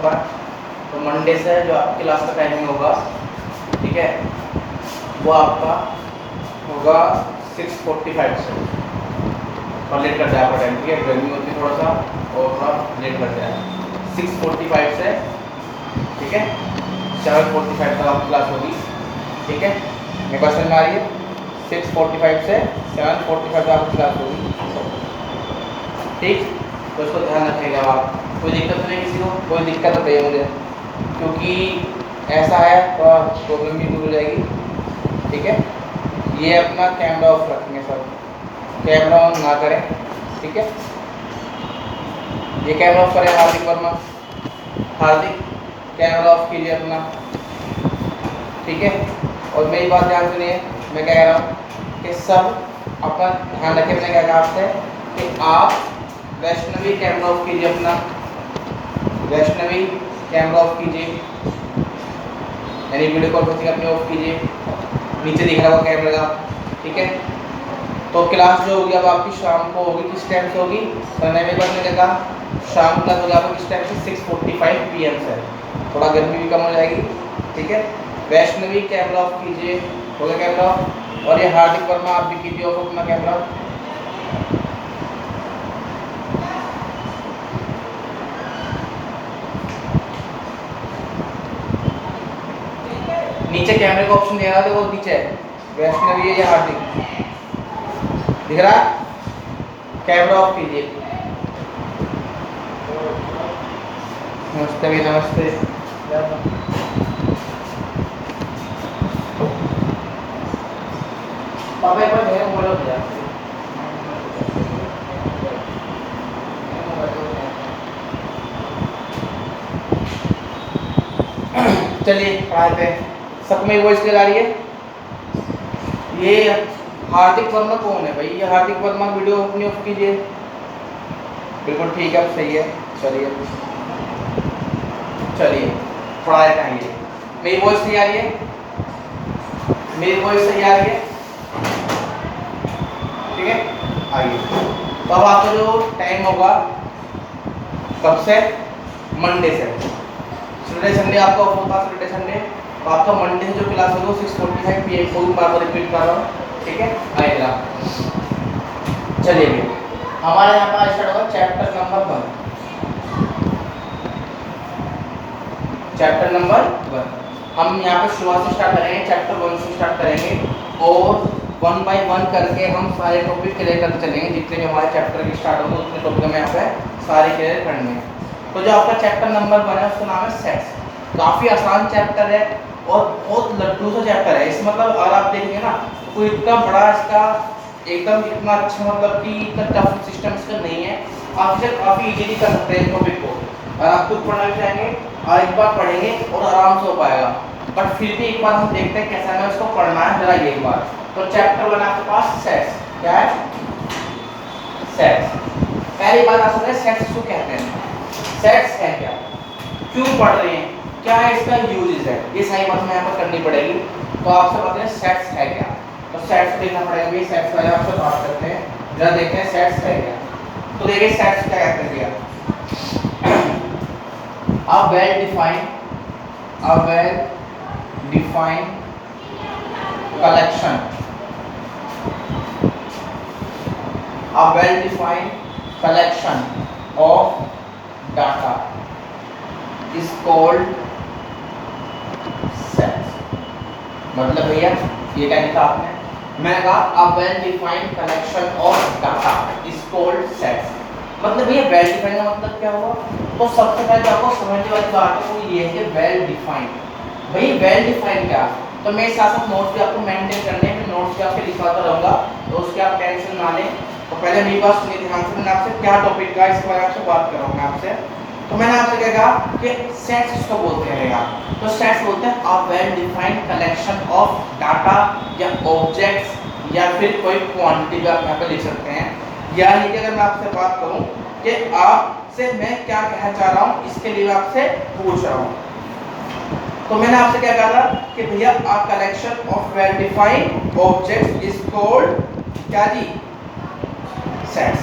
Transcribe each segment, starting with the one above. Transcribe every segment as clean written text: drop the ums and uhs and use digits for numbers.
पर। तो मंडे से जो आपकी क्लास का टाइमिंग होगा, ठीक है, वो आपका होगा 6:45 से, और लेट कर जाए आपका टाइम, ठीक है, गर्मी होती है थोड़ा सा और थोड़ा लेट कर जाए। 6:45 से, ठीक है, 7:45 तक आपकी क्लास होगी, ठीक है, मेरे पास समझ में आ रही है। 6:45 से 7:45 तक आपकी क्लास होगी, ठीक। तो इसको ध्यान रखिएगा आप, कोई दिक्कत तो नहीं किसी को, कोई दिक्कत तो नहीं मुझे, क्योंकि ऐसा है थोड़ा प्रॉब्लम भी दूर हो जाएगी, ठीक है। ये अपना कैमरा ऑफ रखेंगे सब, कैमरा ऑन ना करें, ठीक है। ये कैमरा ऑफ करें हार्दिक वर्मा, हार्दिक कैमरा ऑफ कीजिए अपना, ठीक है। और मेरी बात ध्यान सुनिए, मैं क्या कह रहा हूँ कि सब अपना ध्यान रखें। मैंने क्या कहा आपसे कि आप वैष्णवी कैमरा ऑफ कीजिए अपना, वैष्णवी कैमरा ऑफ कीजिए, यानी वीडियो कॉन्फ्रेंसिंग अपनी ऑफ कीजिए, नीचे दिख रहा होगा कैमरे का, ठीक है। तो क्लास जो होगी अब आपकी शाम को होगी, किस टाइम से होगी, मैंने कहा शाम क्लास होगी आपको किस टाइम से, 6:45 PM से। थोड़ा गर्मी भी कम हो जाएगी, ठीक है। वैष्णवी कैमरा ऑफ कीजिए, हो गया कैमरा ऑफ। और ये हार्दिक वर्मा आप भी कीजिए ऑफ अपना कैमरा। नीचे कैमरे का ऑप्शन दे रहा है, वो नीचे है, वैष्णवी है या हार्दिक दिख रहा है, कैमरा ऑफ कीजिए। नमस्ते भी, नमस्ते। पापा एक बार मेरे मोबाइल हो गया, चलिए पढ़ाई पे। सब में वॉइस क्लियर आ रही है। ये हार्दिक वर्मा कौन है भाई, ये हार्दिक वर्मा वीडियो अपनी ऑफ कीजिए, बिल्कुल ठीक है, सही है। चलिए चलिए पढ़ाई करेंगे। मेरी वॉइस सही आ रही है, मेरी वॉइस सही आ रही है, ठीक है, आइए। तो अब आपका जो टाइम होगा कब से, मंडे से, सैटरडे संडे आपका ऑफ होता है, सैटरडे संडे। तो आपका मंडे से जो क्लास होगी वो 6:45 PM को बार बार रिपीट कर रहा हूँ, ठीक है, आएगा। चलिए हमारे यहाँ पर स्टार्ट होगा चैप्टर नंबर 1, चैप्टर नंबर 1। हम यहाँ पे शुरुआत से स्टार्ट करेंगे, चैप्टर 1 से स्टार्ट करेंगे और 1 बाय 1 करके हम सारे टॉपिक क्लियर करते चलेंगे। जितने भी हमारे चैप्टर की स्टार्ट होंगे उतने टॉपिक हमें यहाँ पे सारे क्लियर करने हैं। तो जो आपका चैप्टर नंबर 1 है उसका नाम है सेट्स। काफ़ी आसान चैप्टर है और बहुत लड्डू सा चैप्टर है। इस मतलब अगर आप देखेंगे ना तो कोई इतना बड़ा इसका एकदम इतना अच्छा मतलब कि इतना टफ सिस्टम इसका नहीं है। आप इसे काफ़ी इजीली कर सकते हैं टॉपिक को, और आप खुद पढ़ना भी चाहेंगे और एक बार पढ़ेंगे और आराम से हो पाएगा। बट फिर भी एक बार हम देखते हैं कैसा हमें उसको पढ़ना है जरा एक बार। तो चैप्टर 1 आपके पास सेट्स, क्या है, सेट्स। पहली बात आप समझे सेट्स को कहते हैं, सेट्स है क्या, क्यों पढ़ रहे हैं, क्या है इसका यूजेस है, ये सारी बात हमें यहाँ पर करनी पड़ेगी। तो आपसे बात है सेट्स है क्या, तो सेट्स देखना पड़ेगा भाई। सेट्स वाले आपसे बात करते हैं, जरा देखते हैं सेट्स है क्या। तो देखिए सेट्स क्या कहते हैं भैया, a well defined collection, a well defined collection of data is called sets। मतलब भैया ये क्या लिखा आपने, मैंने कहा a well defined collection of data is called sets। मतलब भैया वेल डिफाइंड का मतलब क्या हुआ, तो सबसे पहले आपको समझने वाली बात है वो ये है कि वेल डिफाइंड। भाई वेल डिफाइंड क्या, तो मैं साथ साथ नोट्स भी आपको मेंटेन करने में नोट्स भी आपके लिखवाता रहूँगा, तो उसके आप टेंशन ना लें। तो पहले मेरी बात सुनिए ध्यान से, मैंने आपसे क्या टॉपिक का इसके बारे में आपसे बात कर रहा हूँ मैं आपसे। तो मैंने आपसे क्या कहा कि सेट्स इसको बोलते हैं भैया, तो सेट्स बोलते हैं a well defined collection of data या ऑब्जेक्ट्स या फिर कोई क्वांटिटी आप यहाँ पे लिख सकते हैं। यानी कि अगर मैं आपसे बात करूं कि आपसे मैं क्या कहना चाह रहा हूं, इसके लिए आपसे पूछ रहा हूं। तो मैंने आपसे क्या कहा था कि भैया a collection of well defined objects is called क्या जी, सेट्स।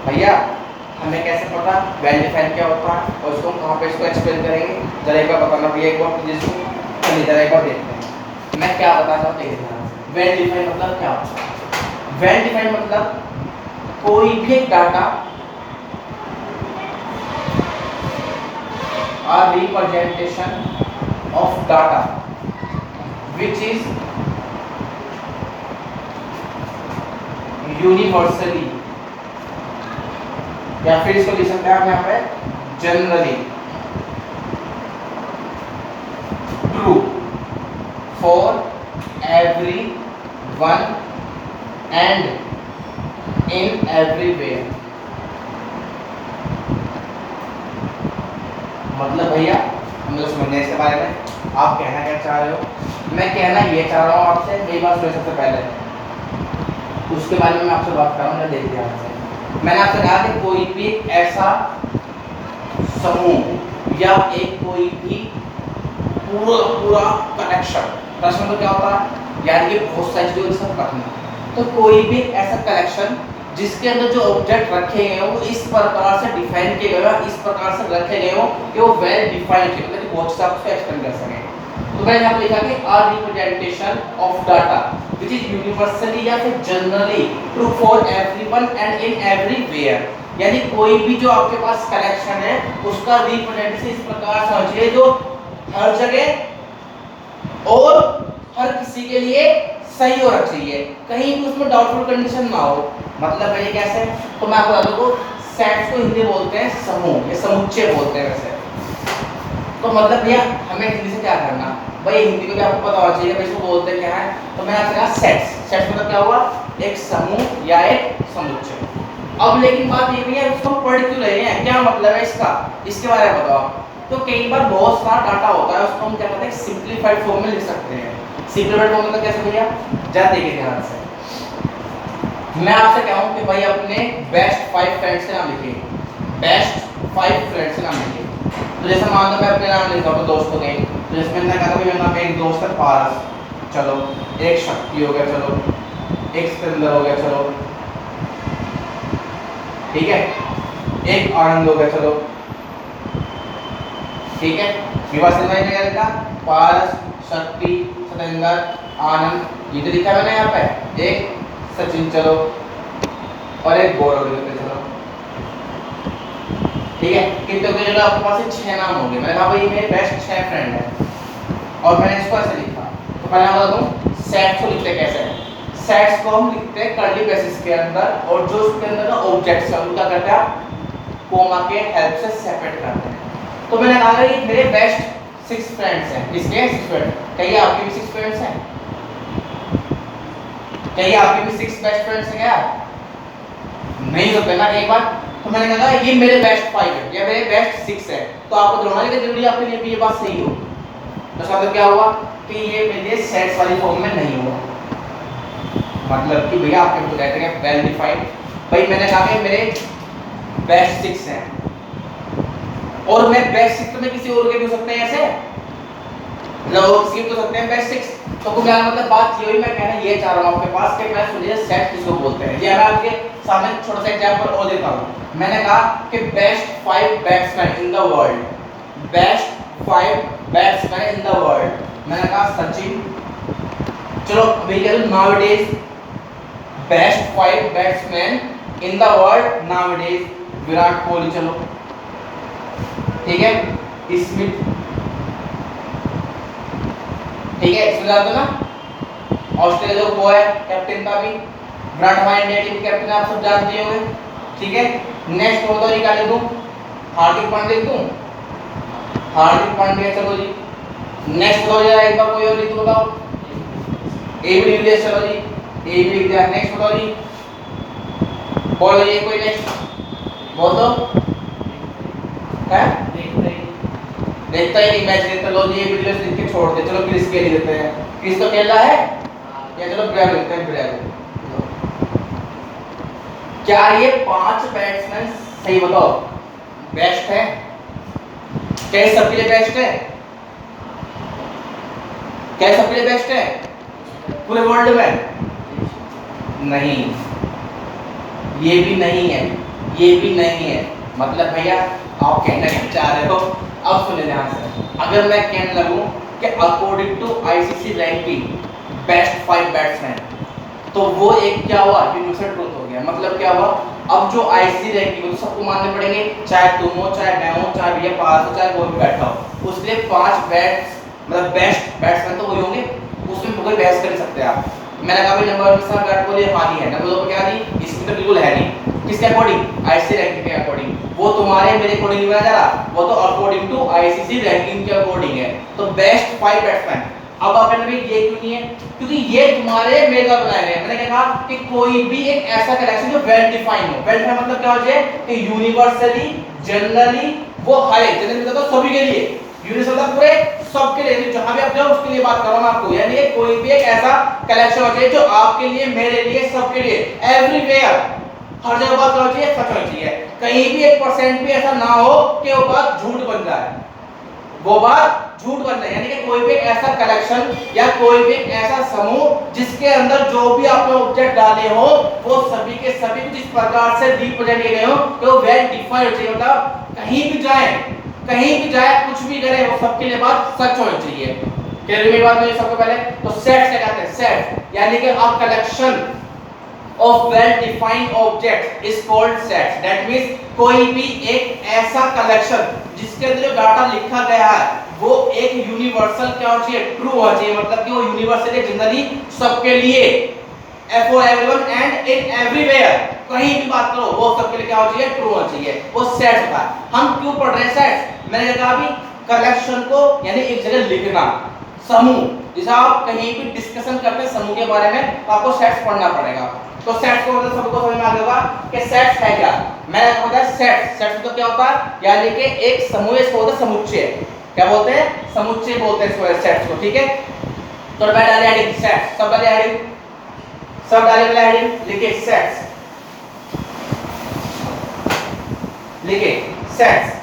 भैया हमें कैसे पता वेल डिफाइंड क्या होता है और उसको हम कहाँ पे इसको एक्सप्लेन करेंगे, जरा एक बार बताना भैया, एक बार जिसको चलिए जरा एक बार देखते हैं मैं क्या बताना चाहता हूँ। वेल डिफाइंड मतलब क्या होता है? वेल डिफाइंड मतलब कोई भी एक data a representation of data which is universally, या फिर इसको लिख सकते हैं हम यहाँ पे generally true for every one and in every way. मतलब भैया हम लोग समझने इसके बारे में आप कहना क्या चाह रहे हो, मैं कहना ये चाह रहा हूँ आपसे, मेरी बात सुनिए सबसे पहले, उसके बारे में मैं आपसे बात कर रहा हूँ। देख ध्यान से, मैंने आपसे कहा कि कोई भी ऐसा समूह या एक कोई भी पूरा कलेक्शन तो क्या होता है यार, ये बहुत सारी चीजों सब करना, तो कोई भी ऐसा कलेक्शन जिसके अंदर जो ऑब्जेक्ट रखे गए हो वो इस प्रकार से डिफाइन किए गए हो, इस प्रकार से रखे गए हो कि वो वेल डिफाइंड है, मतलब बहुत सा उसको एक्सप्लेन कर सके। तो मैंने यहाँ पे लिखा कि a representation of data which is universally या फिर generally true for everyone and in everywhere, यानी कोई भी जो आपके पास कलेक्शन है उसका रिप्रेजेंटेशन इस प्रकार समझिए जो हर जगह और हर किसी के लिए सही होना चाहिए, कहीं भी उसमें डाउटफुल कंडीशन ना हो। मतलब ये कैसे, तो मैं आपको बता दूं, सेट्स को हिंदी बोलते हैं समूह या समुच्चय बोलते हैं वैसे। तो मतलब भैया हमें हिंदी से क्या करना, भाई हिंदी में भी आपको पता होना चाहिए भाई इसको बोलते क्या है। तो मैंने आपसे कहा सेट्स, सेट्स मतलब क्या हुआ, एक समूह या एक समुच्चय। अब लेकिन बात ये भी है उसको पढ़ क्यों रहे हैं, क्या मतलब है इसका, इसके बारे में बताओ। तो कई बार बहुत सारा डाटा होता है उसको हम क्या कहते हैं सिंपलीफाइड फॉर्म में लिख सकते हैं। सिंपलीफाइड फॉर्म मतलब कैसे भैया, जा देखिए ध्यान से, मैं आपसे कहूं कि भाई अपने बेस्ट 5 फ्रेंड्स के नाम लिखिए, बेस्ट 5 फ्रेंड्स के नाम लिखिए। तो जैसे मान लो मैं अपने नाम लिखता हूं दोस्तों के, तो जैसे मैंने कहा मेरे नाम पे एक दोस्त है पारस, चलो एक शक्ति हो गया, चलो एक सिकंदर हो गया, चलो ठीक है, एक आनंद हो गया, चलो ठीक है। विवाह से मैंने क्या लिखा, पारस, शक्ति, सतेंद्र, आनंद, ये तो लिखा मैंने यहाँ पे, एक सचिन चलो और एक गौरव लिखते चलो, ठीक है। कितने हो गए, चलो आपके पास 6 नाम हो गए। मैंने कहा भाई मेरे बेस्ट 6 फ्रेंड है और मैंने इसको ऐसे लिखा। तो पहले मैं बता दूं सेट्स को लिखते कैसे हैं। सेट्स को हम लिखते हैं कर्ली ब्रेसेस के अंदर और जो उसके अंदर का ऑब्जेक्ट्स है उनका करते हैं कोमा के हेल्प से सेपरेट करते हैं। तो मैंने कहा कि मेरे बेस्ट 6 फ्रेंड्स हैं, किसके 6 फ्रेंड, कहिए आपके भी 6 फ्रेंड्स हैं, कहिए आपके भी 6 बेस्ट फ्रेंड्स हैं क्या, नहीं होते ना एक बार। तो मैंने कहा ये मेरे बेस्ट 5 है या मेरे बेस्ट 6 है, तो आपको दोनों की जरूरी आपके लिए भी ये बात सही हो। तो इसका मतलब क्या हुआ कि ये मेरे सेट्स वाली फॉर्म में नहीं हुआ, मतलब कि भैया आपके को कहते हैं वेल डिफाइंड। भाई मैंने कहा कि मेरे बेस्ट 6 हैं और मैं बेस्ट 6 में किसी और के भी हो सकते हैं ऐसे, लोग किसी को सकते हैं बेस्ट 6। तो क्या मतलब बात ये हुई, मैं कहना ये चाह रहा हूं आपके पास कि मैं सुनिए सेट किसको बोलते हैं। ये मैं आपके सामने छोटा सा एग्जांपल और देता हूं। मैंने कहा कि best 5 batsman in the world, best 5 batsman in the world, मैंने कहा सचिन, चलो भैया nowadays best 5 batsman in the world nowadays Virat Kohli, चलो ठीक है, स्मिथ, ठीक है, इसमें जाता ना ऑस्ट्रेलिया को है कैप्टन का भी, विराट हमारे इंडिया टीम कैप्टन आप सब जानते होंगे, ठीक है। नेक्स्ट बताओ जी क्या लिखूं, हार्दिक पांड्या लिखूं, हार्दिक पांड्या, चलो जी। नेक्स्ट बताओ जरा एक बार कोई और लिख दो, बताओ एबी डिविलियर्स, चलो जी एबी लिख दिया। नेक्स्ट बताओ जी, बोलो ये कोई नेक्स्ट बोल दो, है देखता ही नहीं मैच देखता, लो जी ये वीडियो लिख के छोड़ दे, चलो क्रिस के लिए देते हैं, क्रिस तो खेल रहा है या चलो ब्रेव लिखते हैं, ब्रेव। क्या ये 5 बैट्समैन सही बताओ बेस्ट है, क्या सबके लिए बेस्ट है, क्या सबके लिए बेस्ट है पूरे वर्ल्ड में, नहीं ये भी नहीं है। ये भी नहीं है। मतलब भैया आप कहना क्या चाह रहे हो, अब सुने ध्यान से। अगर मैं कहने लगूं कि according to ICC ranking best 5 batsman, तो वो एक क्या हुआ, यूनिवर्सल ट्रूथ हो गया। मतलब क्या हुआ, अब जो आईसीसी रैंकिंग तो सबको मानने पड़ेंगे, चाहे तुम हो, चाहे मैं हूं, चाहे भैया पास हो, चाहे कोई भी बैठा हो, उसके लिए 5 बैट्स मतलब बेस्ट बैट्समैन तो वही होंगे, उसमें कोई बहस कर नहीं सकते आप। मैंने कहा भाई नंबर 1 पर विराट कोहली हानि है, नंबर 2 पर क्या नहीं, इसमें तो बिल्कुल है नहीं। किसके अकॉर्डिंग, आईसीसी रैंकिंग के अकॉर्डिंग। वो तुम्हारे मेरे अकॉर्डिंग नहीं जा रहा, वो तो अकॉर्डिंग टू आईसीसी रैंकिंग के अकॉर्डिंग है। तो बेस्ट 5 बैट्समैन। अब आप कहते हैं ये क्यों नहीं है, क्योंकि ये तुम्हारे मेगा प्लान है। मैंने क्या कहा कि कोई भी एक ऐसा कलेक्शन जो वेल डिफाइन हो। वेल डिफाइन मतलब क्या हो जाए कि यूनिवर्सली, जनरली, वो हर एक जनरली मतलब तो सभी के लिए, यूनिवर्सल मतलब पूरे सबके लिए, जहां भी आप जाओ उसके लिए बात कर रहा हूं मैं आपको। यानी कोई भी एक ऐसा कलेक्शन हो चाहिए जो आपके लिए, मेरे लिए, सबके लिए, एवरीवेयर, हर जगह बात होनी चाहिए, सच होनी चाहिए। कहीं भी 1% भी ऐसा ना हो कि वो बात झूठ बन जाए, वो बात झूठ बन जाए। यानी कि कोई भी ऐसा कलेक्शन या कोई भी ऐसा समूह जिसके अंदर जो भी आपने ऑब्जेक्ट डाले हो वो सभी के सभी कुछ इस प्रकार से रिप्रेजेंट किए गए हो कि वो वेल डिफाइंड चाहिए। मतलब कहीं भी जाए, कहीं भी जाए, कुछ भी करे, वो सबके लिए बात सच होनी चाहिए। क्लियर मेरी बात? मुझे सबसे पहले तो सेट्स क्या कहते हैं, सेट्स यानी कि a collection of well defined objects is called sets. That means कोई भी एक ऐसा कलेक्शन जिसके अंदर जो डाटा लिखा गया है वो एक यूनिवर्सल क्या होना चाहिए, ट्रू होना चाहिए। मतलब कि वो यूनिवर्सल है जनरली सबके लिए, for everyone and in everywhere, कहीं भी बात करो वो सबके लिए क्या होना चाहिए, ट्रू होना चाहिए। वो सेट्स होता है। हम क्यों पढ़ रहे हैं सेट्स? मैंने कहा अभी कलेक्शन को यानी एक जगह लिखना, समूह, जैसे आप कहीं भी डिस्कशन करते हैं समूह के बारे में तो आपको सेट्स पढ़ना पड़ेगा। तो सेट्स को मतलब सबको समझ में आ गया कि सेट्स है क्या। मैंने कहा था सेट्स, सेट्स तो क्या होता है यानी कि एक समूह, इसको बोलते हैं समुच्चय। क्या बोलते हैं, समुच्चय बोलते हैं इसको, सेट्स को। ठीक है, तो मैं डाले हेडिंग सेट्स, सब डाले हेडिंग, सब डाले पहले हेडिंग लिखे सेट्स, लिखे सेट्स।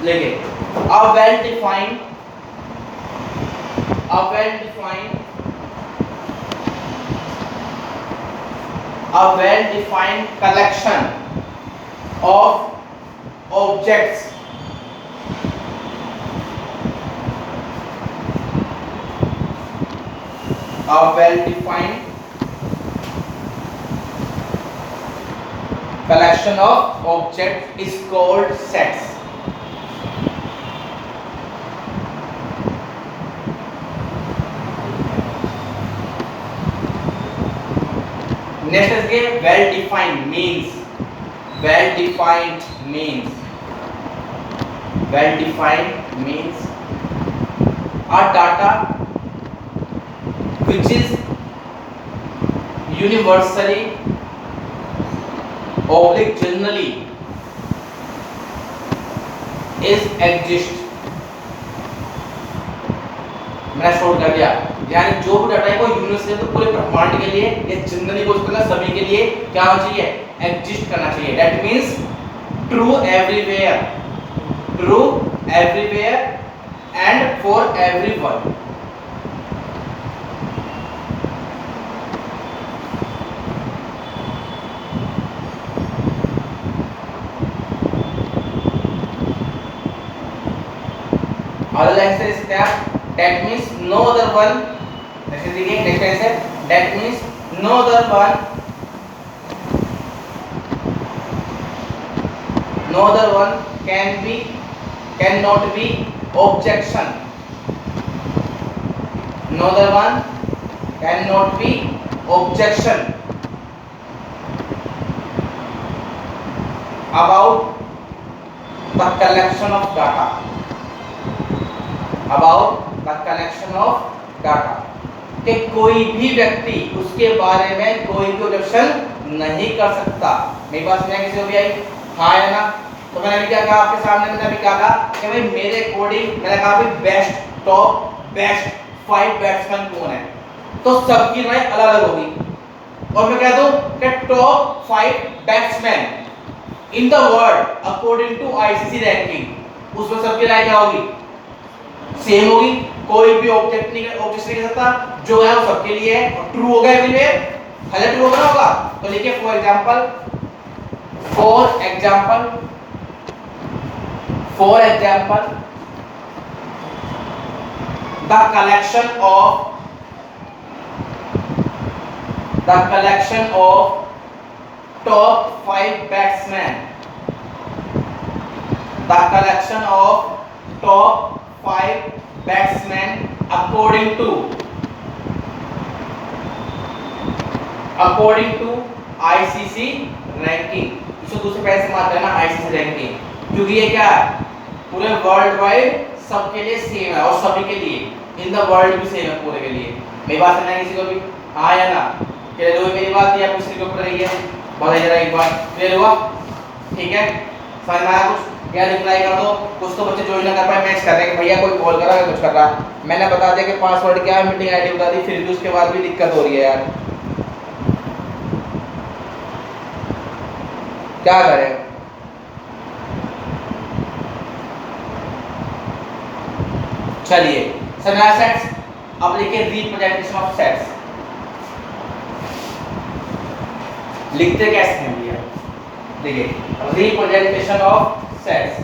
लिखे a well defined, a well defined, a well defined collection of objects a well defined collection of objects is called sets. Next is के well defined means, well defined means, well defined means a data which is universally oblique generally is exist। मैंने शोर कर दिया, यानी जो भी data है वो यूनिवर्सल तो पूरे ब्रह्मांड के लिए, ये जनरली बोल सकते हैं सभी के लिए क्या होना चाहिए, एग्जिस्ट करना चाहिए। That means true everywhere, true everywhere and for everyone. other answer is that means no other one, next देखिए next answer, that means no other one, no other one can be, cannot be objection, no other one cannot be objection about the collection of data, about the collection of data, कि कोई भी व्यक्ति उसके बारे में कोई भी objection नहीं कर सकता। मेरे पास में किसी को भी आई हाँ या ना, तो मैंने अभी क्या कहा आपके सामने, मैंने अभी क्या कहा कि भाई मेरे अकॉर्डिंग मैंने कहा भाई बेस्ट, टॉप बेस्ट 5 बैट्समैन कौन है, तो सबकी राय अलग अलग होगी। और मैं कह दूं कि top 5 batsman in the world according to ICC ranking, उसमें सबकी राय क्या होगी, सेम होगी। कोई भी ऑब्जेक्ट नहीं कह सकता, जो है वो सबके लिए है और ट्रू होगा एवरीवेयर, हर ट्रू होगा। तो लिखिए for example the collection of top 5 batsmen, the collection of top 5 batsmen according to ICC ranking। इसको दूसरे पैसे से मारते हैं ना ICC रैंकिंग, क्योंकि ये क्या है पूरे वर्ल्ड वाइड सबके लिए सेम है और सभी के लिए इन द वर्ल्ड भी सेम है पूरे के लिए। मेरी बात समझ किसी को भी, हाँ या ना? क्या लोग मेरी बात या किसी के ऊपर रही है? बताइए जरा एक बार, क्लियर हुआ? ठीक है, समझ में आया कुछ? या रिप्लाई कर दो। कुछ तो बच्चे ज्वाइन ना कर पाए, मैच कर रहे हैं कि भैया कोई कॉल कर रहा है कुछ कर रहा है, मैंने बता दिया कि पासवर्ड क्या है, मीटिंग आईडी बता दी, फिर भी उसके बाद भी दिक्कत हो रही है यार, क्या करें? चलिए सना सेट्स, अब लिखिए रिप्रेजेंटेशन ऑफ सेट्स। लिखते कैसे हैं भैया? देखिए रिप्रेजेंटेशन ऑफ सेट्स,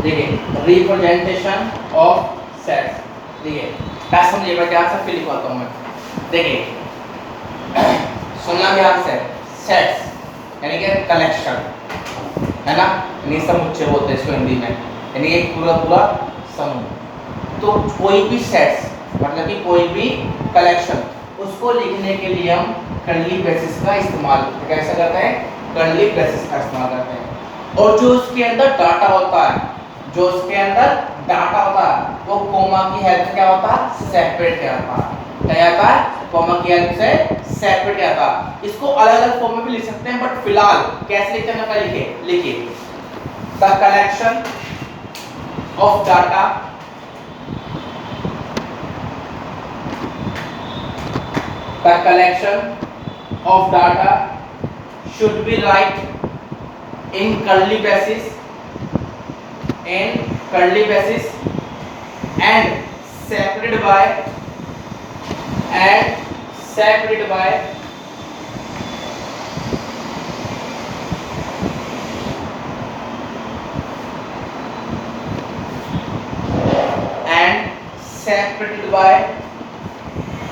देखिए रिप्रेजेंटेशन ऑफ सेट्स। देखिए क्या समझिएगा, ध्यान से फिर लिखवाता हूं मैं। देखिए सुनना ध्यान से, सेट्स यानी कि कलेक्शन है ना, यानी समुच्चय बोलते हैं इसको हिंदी में, यानी एक पूरा समूह। तो कोई भी सेट्स मतलब कि कोई भी कलेक्शन, उसको लिखने के लिए हम कर्ली ब्रेसेस का इस्तेमाल कैसे करते हैं? कर्ली ब्रेसेस का इस्तेमाल करते हैं। और जो उसके अंदर डाटा होता है, वो कोमा की हेल्प से क्या होता है? सेपरेट किया जाता है। क्या जाता है? कोमा की हेल्प से सेपरेट किया जाता है। इसको अलग अलग फॉर्म में भी लिख सकते हैं, बट फिलहाल कैसे लिखते हैं? लिखिए the collection of data should be write in curly braces and separated by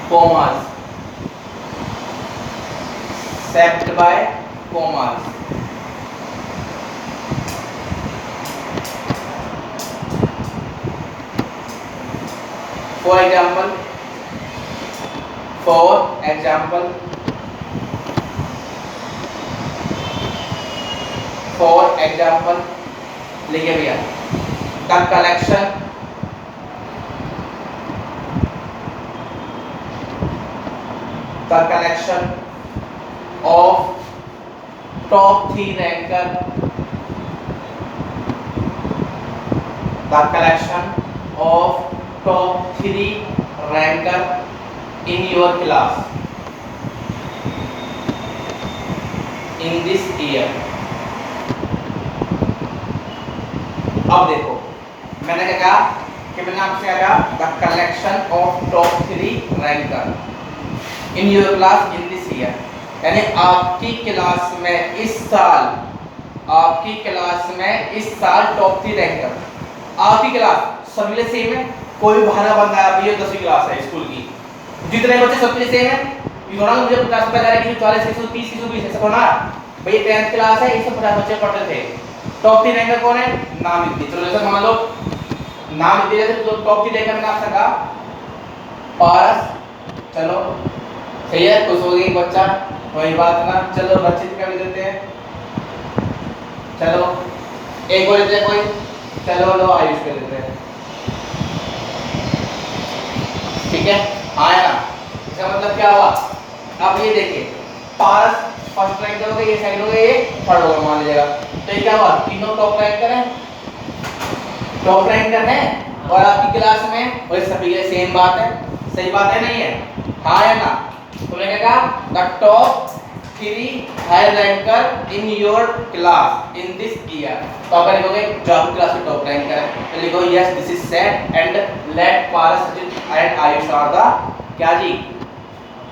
commas, For example, लिखिए भैया the collection of top 3 ranker in your class in this year। अब देखो मैंने क्या कहा कि मैंने आपसे क्या कहा? The collection of top 3 ranker in your class in this year, यानी आपकी क्लास में इस साल टॉप 3 रैंकर। आपकी क्लास सभी लिए सेम है, कोई बहाना बन रहा है भैया 10वीं क्लास है स्कूल की, जितने बच्चे सबके लिए सेम है। ये थोड़ा मुझे 50 रुपए जा रहा है कि 40 130 120 ऐसा थोड़ा भैया 10th क्लास है, 150 बच्चे पढ़ते थे। टॉप 3 रैंकर कौन है? नाम लिख दीजिए। चलो जैसे मान लो नाम लिख दीजिए, तो टॉप 3 रैंकर मैंने आपसे कहा पारस, चलो सही है, खुश हो गई बच्चा, कोई बात ना। चलो रचित का भी देते हैं, चलो एक और देते हैं कोई, चलो लो आयुष के देते हैं, ठीक है। आया ना, इसका मतलब क्या हुआ? अब ये देखिए पारस फर्स्ट रैंक होगा, ये सेकंड होगा, ये थर्ड होगा मान लीजिएगा। तो ये क्या हुआ? तीनों टॉप रैंकर हैं और आपकी क्लास में, और सभी के लिए सेम बात है, सही बात है नहीं है? हाँ या ना? तुमने क्या कहा? The top 3 higher ranker in your class in this year. तो आप लिखोगे जो आपकी क्लास में टॉप रैंकर है, तो लिखो yes this is set and let Paras Sachin and Ayush are the क्या जी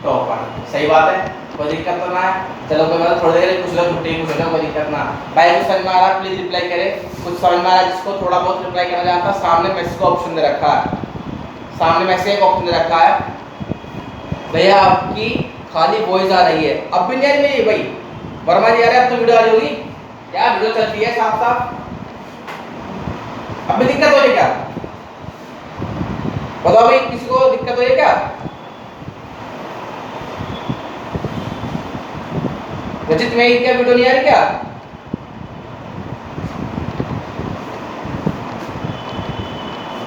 टॉपर। सही बात है, कोई दिक्कत तो ना है? चलो कोई मतलब थोड़ी देर कुछ लोग छुट्टी पूछ लो, कोई दिक्कत ना। भाई कुछ समझ में आ रहा प्लीज रिप्लाई करे, कुछ समझ में आ रहा जिसको थोड़ा बहुत रिप्लाई करना चाहता है, सामने मैसेज का ऑप्शन दे रखा है, सामने मैसेज का ऑप्शन दे रखा है। भैया आपकी खाली वॉइस आ रही है, अब भी नहीं आ रही मेरी भाई वर्मा जी आ रहे, अब तो वीडियो आ रही होगी यार, वीडियो चलती है साफ साफ। अब भी दिक्कत हो रही है क्या? बताओ भाई किसी को दिक्कत हो रही है क्या? रचित में क्या वीडियो नहीं आ रही क्या?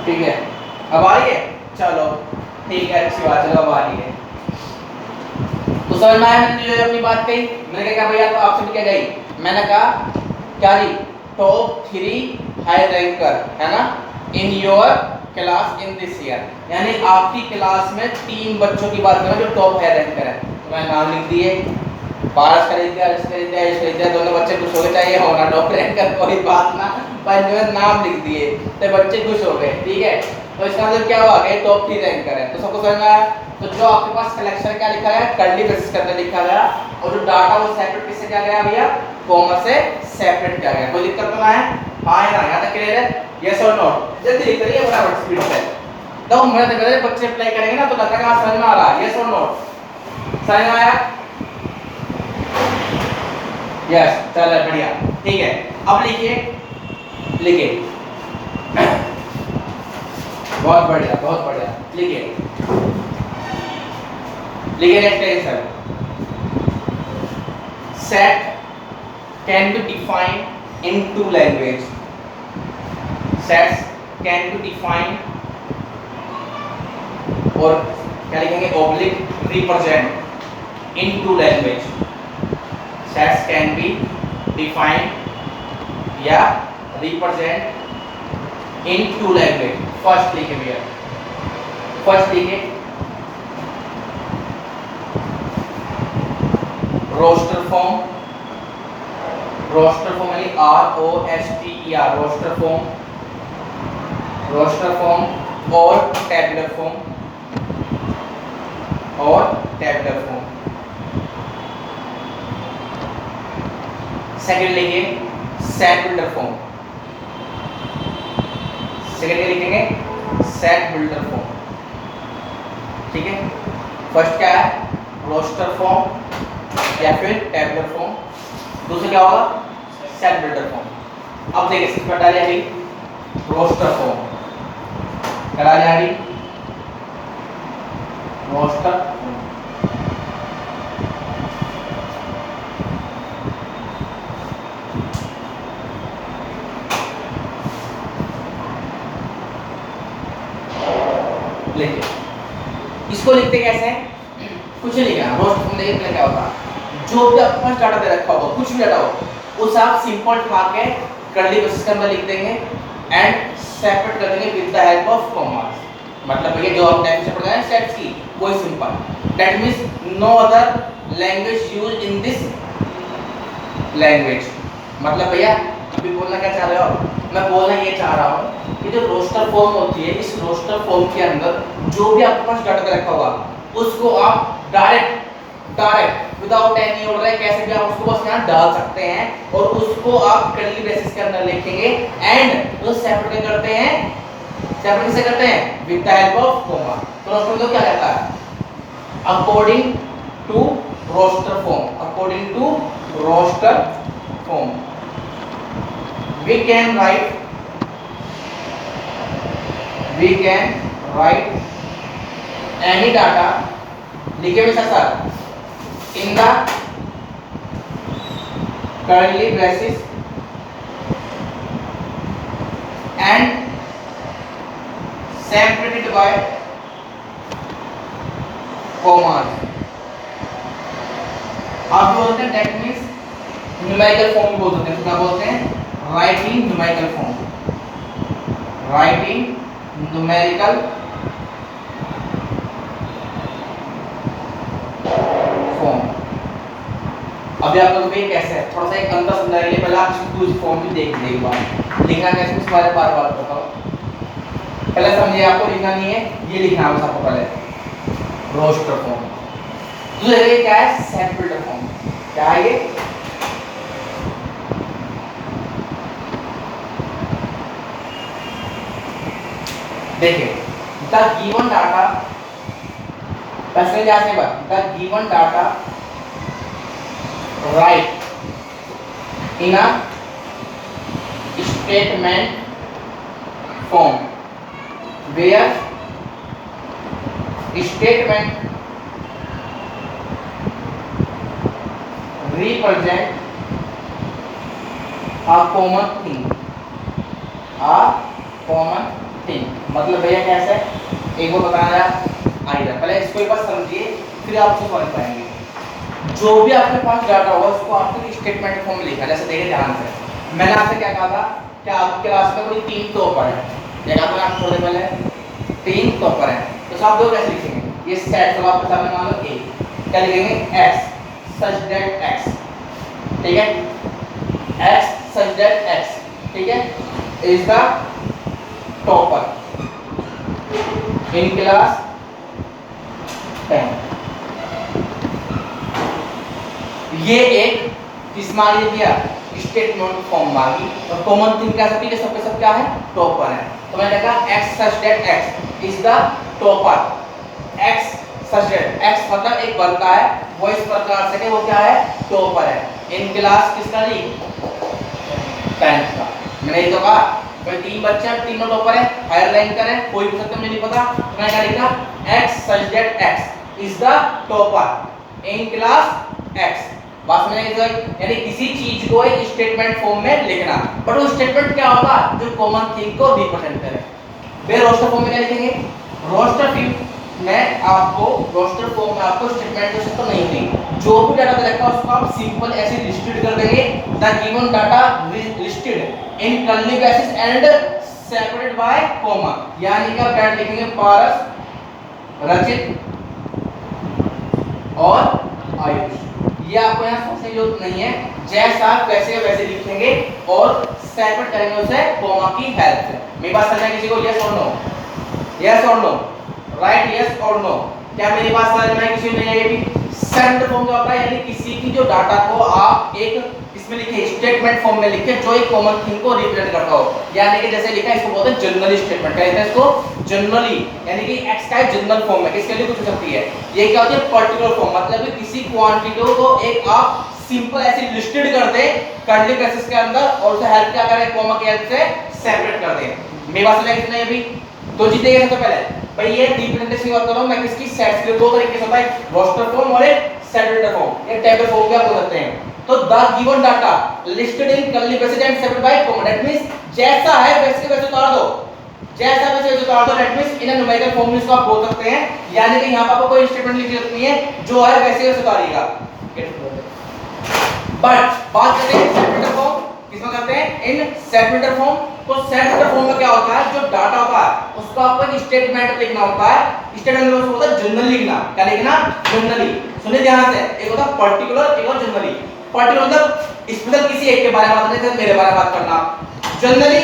ठीक है अब आ रही है, चलो ठीक है अच्छी बात, चलो अब आ रही है। तो समझ में आया मैंने जो अपनी बात कही? मैंने क्या भैया तो आपसे भी क्या गई, मैंने कहा क्या जी टॉप 3 हाई रैंकर है ना इन your class in this year, यानी आपकी क्लास में 3 बच्चों की बात करें जो टॉप हाई रैंकर है। तो मैंने नाम लिख दिए, पारस खरीद दिया, इस खरीद दिया, इस खरीद दिया, दोनों बच्चे खुश हो गए, चाहिए होना टॉप रैंकर कोई बात ना, पर जो नाम लिख दिए तो बच्चे खुश हो गए। ठीक है, तो इसका मतलब क्या हुआ कि टॉप 3 रैंकर है। तो सबको समझ में आया? तो जो आपके पास कलेक्शन क्या लिखा गया, कर्ली ब्रेसेस के अंदर लिखा गया, और जो डाटा वो सेपरेट किससे किया गया भैया, कॉमा से सेपरेट किया गया। कोई दिक्कत तो ना है? हाँ या ना? यहाँ तक क्लियर है? यस और नो? जल्दी लिख करिए फटाफट स्पीड से, तो मेरे बच्चे अप्लाई करेंगे ना तो लगता है समझ में आ रहा है। यस और नो? समझ में आया? यस चलो बढ़िया ठीक है। अब लिखिए, लिखिए बहुत बढ़िया बहुत बढ़िया, लिखिए लिखिए next answer. Set can be defined in 2 language, sets can be defined और क्या लिखेंगे oblique represent in 2 language, sets can be defined या रिप्रेजेंट इन 2 लैंग्वेज। फर्स्ट लिखे भैया, फर्स्ट लिखे रोस्टर फॉर्म, रोस्टर फॉर्म यानी ROSTER roster form, roster form और tabular form, और टैबुलर फॉर्म। सेकंड लिखिए सेट बिल्डर फॉर्म, सेकंड लिखेंगे set builder form. ठीक है, फर्स्ट क्या है रोस्टर फॉर्म या फिर टैबुलर फॉर्म, दूसरा क्या होगा सेट बिल्डर फॉर्म। अब देखिए इसमें डाल जाएगी रोस्टर फॉर्म, करा जाएगी रोस्टर फॉर्म। लिखिए इसको लिखते कैसे हैं? कुछ नहीं लिखना, रोस्ट फॉर्म देखिए क्या होता है, जो भी आपके पास डाटा दे रखा होगा कुछ भी डाटा हो उस आप सिंपल उठा के कर्ली ब्रेसेस के अंदर लिख देंगे एंड सेपरेट कर देंगे with the help of commas. मतलब भैया जो हम डेफिनेशन पढ़ रहे हैं सेट्स की वही simple, that means no other language use in this language. मतलब भैया अभी बोलना क्या चाह रहे हो? मैं बोलना ये चाह रहा हूँ कि जो रोस्टर फॉर्म होती है इस रोस्टर फॉर्म के अंदर जो भी आपके पास डाटा रखा होगा उसको आप डायरेक्ट विदाउट एनी ऑर्डर कैसे भी आप उसको बस यहाँ डाल सकते हैं और उसको आप कर्ली ब्रेसेस के अंदर लिखेंगे एंड वो सेपरेट करते हैं, सेपरेट कैसे करते हैं with the help of comma. तो रोस्टर तो क्या कहता है according to roster form, according to roster form we can write any data लिखे हुए sir in the curly braces and separated by commas। आप बोलते हैं that means न्यूमेरिकल फॉर्म भी बोल सकते हैं, तो क्या बोलते हैं writing numerical form, writing numerical अभी आप लोगों को ये कैसे है थोड़ा सा एक अंदर समझा के लिए पहले आप इसको इस फॉर्म में देख लीजिए एक बार। लिखना कैसे उस बारे में बार-बार बताओ। पहले समझिए आपको लिखना नहीं है, ये लिखना है आपको पहले रोस्टर फॉर्म। तो ये क्या है सेट फिल्टर फॉर्म। क्या है ये? देखिए द गिवन डाटा पैसेंजर से बात the given data write in a statement form where statement represent a common thing मतलब भैया कैसे एक बार बताना आइए पहले इसको एक बार समझिए फिर आप उसको समझ पाएंगे। जो भी आपके पास डाटा होगा उसको आपको स्टेटमेंट फॉर्म में लिखा है। जैसे देखिए ध्यान से मैंने आपसे क्या कहा था कि आपके क्लास में कोई 3 टॉपर है, देखा था आप थोड़े पहले 3 टॉपर है, तो आप दो कैसे लिखेंगे? ये सेट सब आपके सामने मान लो ए, क्या लिखेंगे x such that x, ठीक है x such that x, ठीक है is the topper in class 10। ये एक किस मान लिया स्टेटमेंट फॉर्म मांगी और कॉमन थिंग क्या सबके सबके सब क्या है टॉपर है। तो मैंने कहा x such that x is the topper, x such that x मतलब एक वर्ग का है वो इस प्रकार से कि वो क्या है टॉपर है इन क्लास किसका जी 10th का। मैंने ये तो कहा भाई 3 बच्चे हैं तीनों टॉपर है हायर रैंक का है कोई भी सकता मुझे नहीं पता। मैं क्या लिखा x such that x is the topper in class x। बात में यानी किसी चीज को एक स्टेटमेंट फॉर्म में लिखना बट वो स्टेटमेंट क्या होगा जो कॉमन थिंग को रिप्रेजेंट करे। वे रोस्टर फॉर्म में क्या लिखेंगे? रोस्टर में आपको रोस्टर फॉर्म में आपको स्टेटमेंट की आवश्यकता नहीं होती। जो भी डाटा रखा है उसको आप सिंपल ऐसे लिस्टेड कर देंगे the given data listed in curly brackets and separated by comma, यानी कि आप डाटा लिखेंगे पारस, रचित और आयुष। ये आपको यहाँ सोचने की जरूरत नहीं है, जैसा वैसे वैसे लिखेंगे और सेपरेट करेंगे उसे कॉमा की हेल्प से। मेरी बात समझ में किसी को यस और नो? यस और नो? राइट यस और नो? क्या मेरी बात समझ में किसी को नहीं आई? भी सेट फॉर्म क्या होता है यानी किसी की जो डाटा को आप एक इसमें लिखे स्टेटमेंट फॉर्म में लिखे जो एक कॉमन थिंग को रिप्रेजेंट करता हो, यानी कि जैसे लिखा है इसको बोलते हैं जनरली स्टेटमेंट। कहते हैं इसको जनरली, यानी कि x का जनरल फॉर्म है किसके लिए कुछ हो सकती है। ये क्या होती है पर्टिकुलर फॉर्म, मतलब कि किसी क्वांटिटी को एक आप सिंपल ऐसे लिस्टेड कर दे कर्ली ब्रैकेट्स के अंदर और उसे हेल्प क्या करें कॉमा की हेल्प से सेपरेट कर दे। मेरी बात समझ कितने अभी तो जीतेगा सबसे पहले भाई ये रिप्रेजेंटेशन की बात कर रहा हूं मैं किसकी सेट्स के दो तरीके से होता है रोस्टर फॉर्म और एक सेपरेटर फॉर्म, एक टेबल फॉर्म क्या बोल सकते हैं। तो the given data listed in curly brackets and separated by comma, that means जैसा है वैसे के वैसे उतार दो, जैसा वैसे वैसे उतार दो, that means in numerical form में इसको आप बोल सकते हैं, यानी कि यहां पर आपको कोई स्टेटमेंट लिखनी जरूरत नहीं है, जो है वैसे वैसे उतारिएगा। बट बात करते हैं सेपरेटर फॉर्म, किसमें करते हैं इन सेपरेटर फॉर्म। तो सेपरेटर फॉर्म में क्या होता है जो डाटा होता है उसको आपको एक स्टेटमेंट लिखना होता है, स्टेटमेंट में होता है जनरल लिखना। क्या लिखना? जनरली। सुनिए ध्यान से, एक होता है पर्टिकुलर एक और जनरली। पर्टिकुलर मतलब स्पेशल किसी एक के बारे में बात करना, मेरे बारे में बात करना, जनरली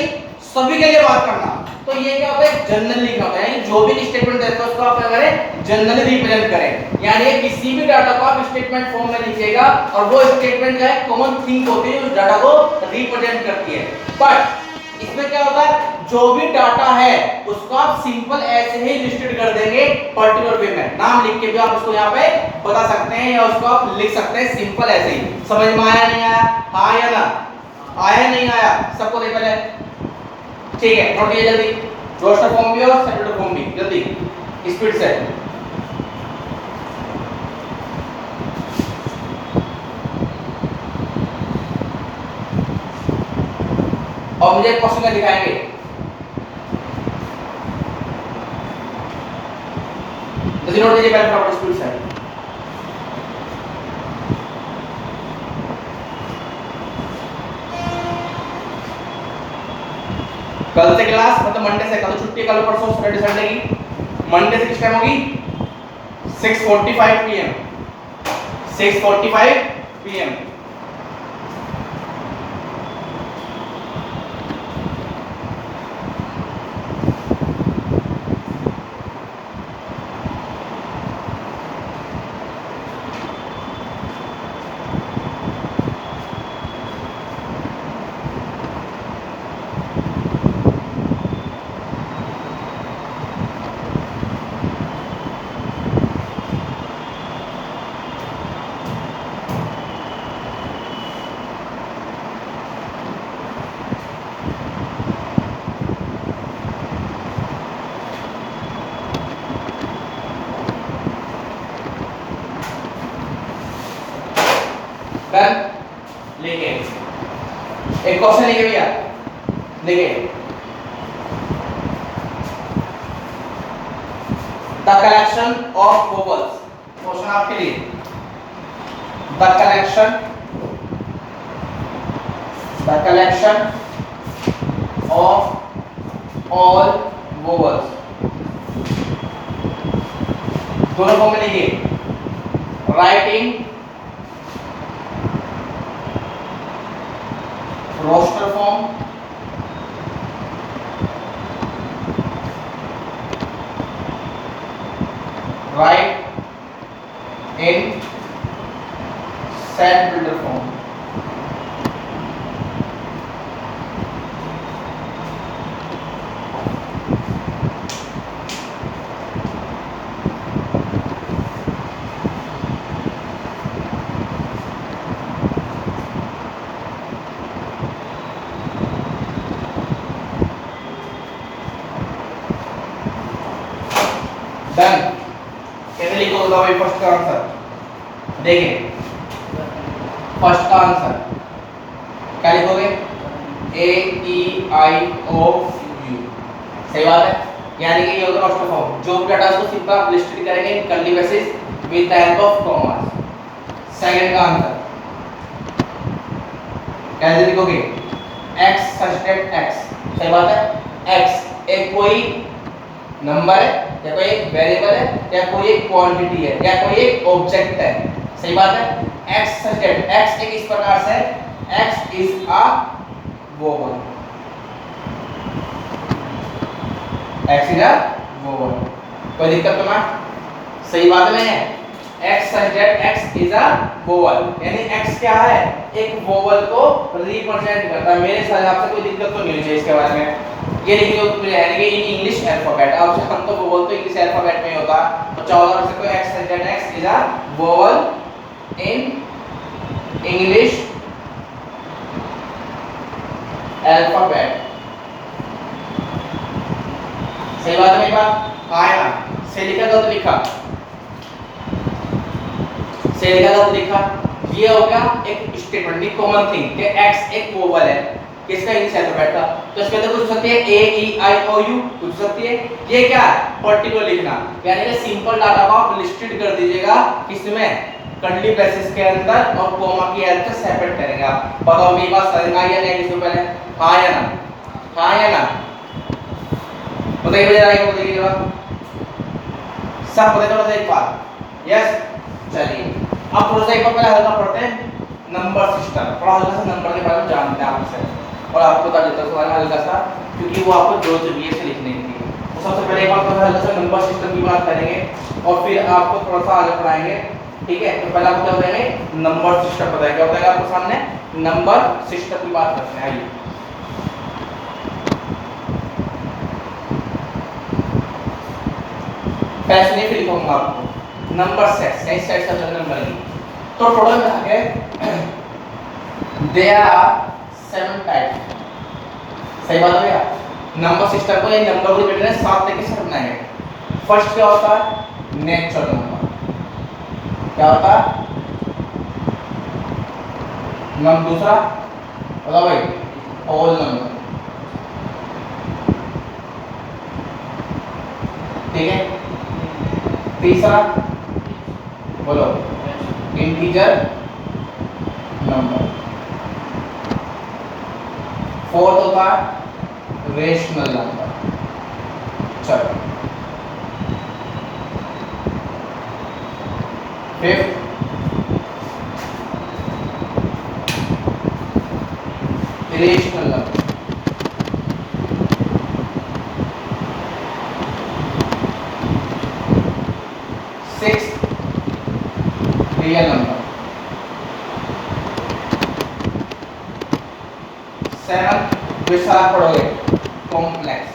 सभी के लिए बात करना। तो ये क्या होता है जनरल लिखना होता है, यानी जो भी स्टेटमेंट देते हैं उसको आप क्या करें जनरली रिप्रेजेंट करें, यानी किसी भी डाटा को आप स्टेटमेंट फॉर्म में लिखिएगा और वो स्टेटमेंट जो है कॉमन थिंग होती है उस डाटा को रिप्रेजेंट करती है। बट इसमें क्या होता है जो भी डाटा है उसको आप सिंपल ऐसे ही लिस्टेड कर देंगे पर्टिकुलर वे में, नाम लिख के भी आप उसको यहाँ पे बता सकते हैं या उसको आप लिख सकते हैं सिंपल ऐसे ही। समझ में आया नहीं आया? हाँ या ना? आया नहीं आया? सबको देख पहले ठीक है नोट कीजिए जल्दी, रोस्टर फॉर्म भी और सेपरेटर फॉर्म भी जल्दी स्पीड से। और मुझे क्वेश्चन दिखाएंगे जल्दी नोट कीजिए पहले फटाफट स्पीड से। कल से क्लास मतलब मंडे से, कल छुट्टी कल परसों सैटरडे संडे की, मंडे से किस टाइम होगी 6:45 PM 6:45 PM देखिए एक क्वेश्चन लिखे भैया, देखिए the collection of vowels, question आपके लिए, the collection of all vowels, दोनों फॉर्म में लिखिए, writing roster form, write in set builder form. Done, कैसे लिखोगे भाई फर्स्ट का आंसर, देखिए फर्स्ट का आंसर क्या लिखोगे, ए ई आई ओ यू, सही बात है, यानी कि ये होगा फर्स्ट फॉर्म, जो भी डाटा उसको सिंपल आप लिस्ट करेंगे in curly braces with the help of commas. Second का आंसर कैसे लिखोगे, x सब्सट्रैक्ट x, सही बात है, x एक कोई नंबर है या कोई एक वेरिएबल है या कोई एक क्वांटिटी है या कोई एक ऑब्जेक्ट है, सही बात है, x सब्सट्रैक्ट x एक इस प्रकार से, x is a vowel, x is a vowel, कोई दिक्कत तो ना, सही बात नहीं है, x subtract x is a vowel, यानी x क्या है, एक वोवल को रिप्रेजेंट करता है, मेरे हिसाब से कोई दिक्कत तो नहीं होनी चाहिए इसके बारे में, ये लिखिए यानी कि इन इंग्लिश अल्फाबेट, अब हम तो वोवल तो इंग्लिश अल्फाबेट में ही होता है, तो 14 में से कोई x subtract x is a vowel in English alphabet, सही बात है मेरी बात, हाँ है ना, से लिखा गलत लिखा, से लिखा गलत लिखा, ये हो गया एक स्टेटमेंट, एक कॉमन थिंग कि x एक वोवल है, किसका, इंग्लिश अल्फाबेट का, तो इसके अंदर कुछ सकती है a e i o u, कुछ सकती है, ये क्या है, पर्टिकुलर लिखना, यानी कि सिंपल डाटा को आप लिस्टेड कर दीजिएगा किसमें, कर्ली ब्रेसेस के अंदर, और कॉमा की हेल्प से सेपरेट करेंगे आप, बताओ मेरी बात समझ में आई या नहीं, किसको पहले हाँ या ना, हाँ या ना, बताइए भैया, आगे बताइए जरा, सब बताइए थोड़ा सा एक बार, यस, चलिए अब थोड़ा सा एक बार पहले हल्का पढ़ते हैं नंबर सिस्टम, थोड़ा हल्का सा नंबर के बारे में जानते हैं आपसे, और आपको बता देता हूँ हल्का सा, क्योंकि वो आपको जो चाहिए से लिखने के लिए, तो सबसे पहले एक बार हल्का सा नंबर सिस्टम की बात करेंगे और फिर आपको थोड़ा सा आगे पढ़ाएंगे, ठीक है, तो पहले आपको क्या बताएंगे, नंबर सिस्टम बताएंगे, क्या बताएंगे आपको सामने, नंबर सिस्टम की बात करते हैं, आइए पैसे नहीं लिखूंगा आपको, नंबर सेट्स, कई सेट्स का नंबर की, तो टोटल में आगे देयर आर 7 टाइप्स, सही बात है यार, नंबर सिस्टम को ये नंबर को डिवाइड 7 तरीके से बनाएंगे। फर्स्ट क्या होता है, नेचुरल नंबर, क्या होता है नंबर, दूसरा बताओ भाई, होल नंबर, ठीक है, तीसरा बोलो इंटीजर नंबर, फोर्थ होता है रेशनल नंबर, चलो fifth irrational number, sixth real number, seventh जो सारा पढ़ोगे कॉम्प्लेक्स,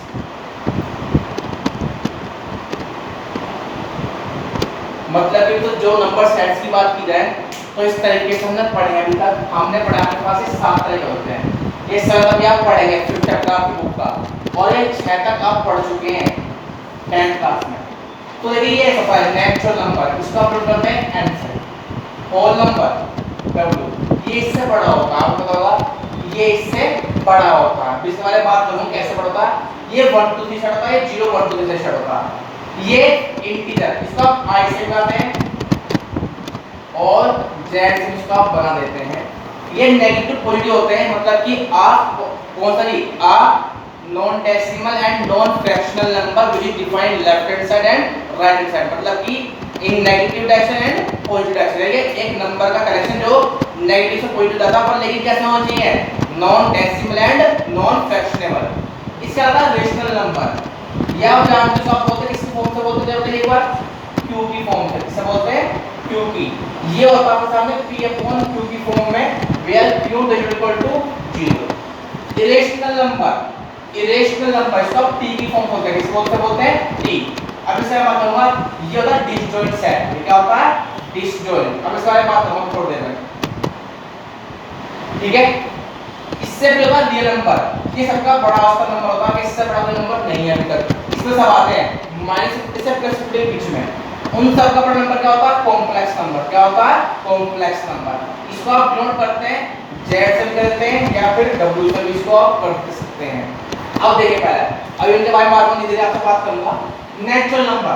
मतलब कि तो जो नंबर सेट्स की बात की जाए तो इस तरीके से हमने पढ़े अभी तक, हमने पढ़ा आपके पास ये 7 तरह के होते हैं, ये 7 अभी आप पढ़ेंगे 5th चैप्टर आपकी बुक का, और ये 6 तक आप पढ़ चुके हैं 10th क्लास में, तो देखिए ये सफाई नेचुरल नंबर, इसका प्रूव करते हैं n से, होल नंबर w, ये इससे बड़ा होता है, आपको पता होगा ये इससे बड़ा होता है। इसके बारे में बात करूं कैसे बड़ा होता है। ये 1 2 3 स्टार्ट होता है, ये 0 1 2 3 से स्टार्ट होता है। ये इंटीजर, इसको आप i से बनाते हैं और z से इसको आप बना देते हैं। ये नेगेटिव पॉजिटिव होते हैं, मतलब कि आप कौन सा जी आ non decimal and non fractional number which is defined left hand side and right hand side, मतलब कि in negative direction and positive direction. ये एक नंबर का करेक्शन जो नेगेटिव से पॉजिटिव जाता है, पर लेकिन कैसे होना चाहिए, नॉन डेसिमल एंड नॉन फ्रैक्शनेबल। इसके अलावा रेशनल नंबर या आप जानते हो, आप बोलते हैं किस फॉर्म से बोलते हैं एक बार, q की फॉर्म से। किसे बोलते हैं, q की। ये होता है सामने p अपॉन q की फॉर्म में, where q is equal to 0। Irrational number, irrational number इसको आप t की फॉर्म से बोलते हैं, किसे बोलते हैं, t। अब इससे बात करूंगा, ये होता है डिसजॉइंट सेट। ये क्या होता है, डिसजॉइंट। अब इसके बारे में बात करूंगा थोड़ी देर में, ठीक है। इससे भी होता है रियल नंबर, ये सबका बड़ा औसत नंबर होता है, इससे बड़ा कोई नंबर नहीं है अभी तक। इसमें सब आते हैं माइनस से प्लस के बीच में, उन सब का बड़ा नंबर क्या होता है, कॉम्प्लेक्स नंबर। क्या होता है, कॉम्प्लेक्स नंबर। इसको आप डिनोट करते हैं z से करते हैं या फिर w से भी इसको आप कर सकते हैं। अब देखिए पहले, अब इनके बारे में बात धीरे आपसे बात करूंगा। नेचुरल नंबर,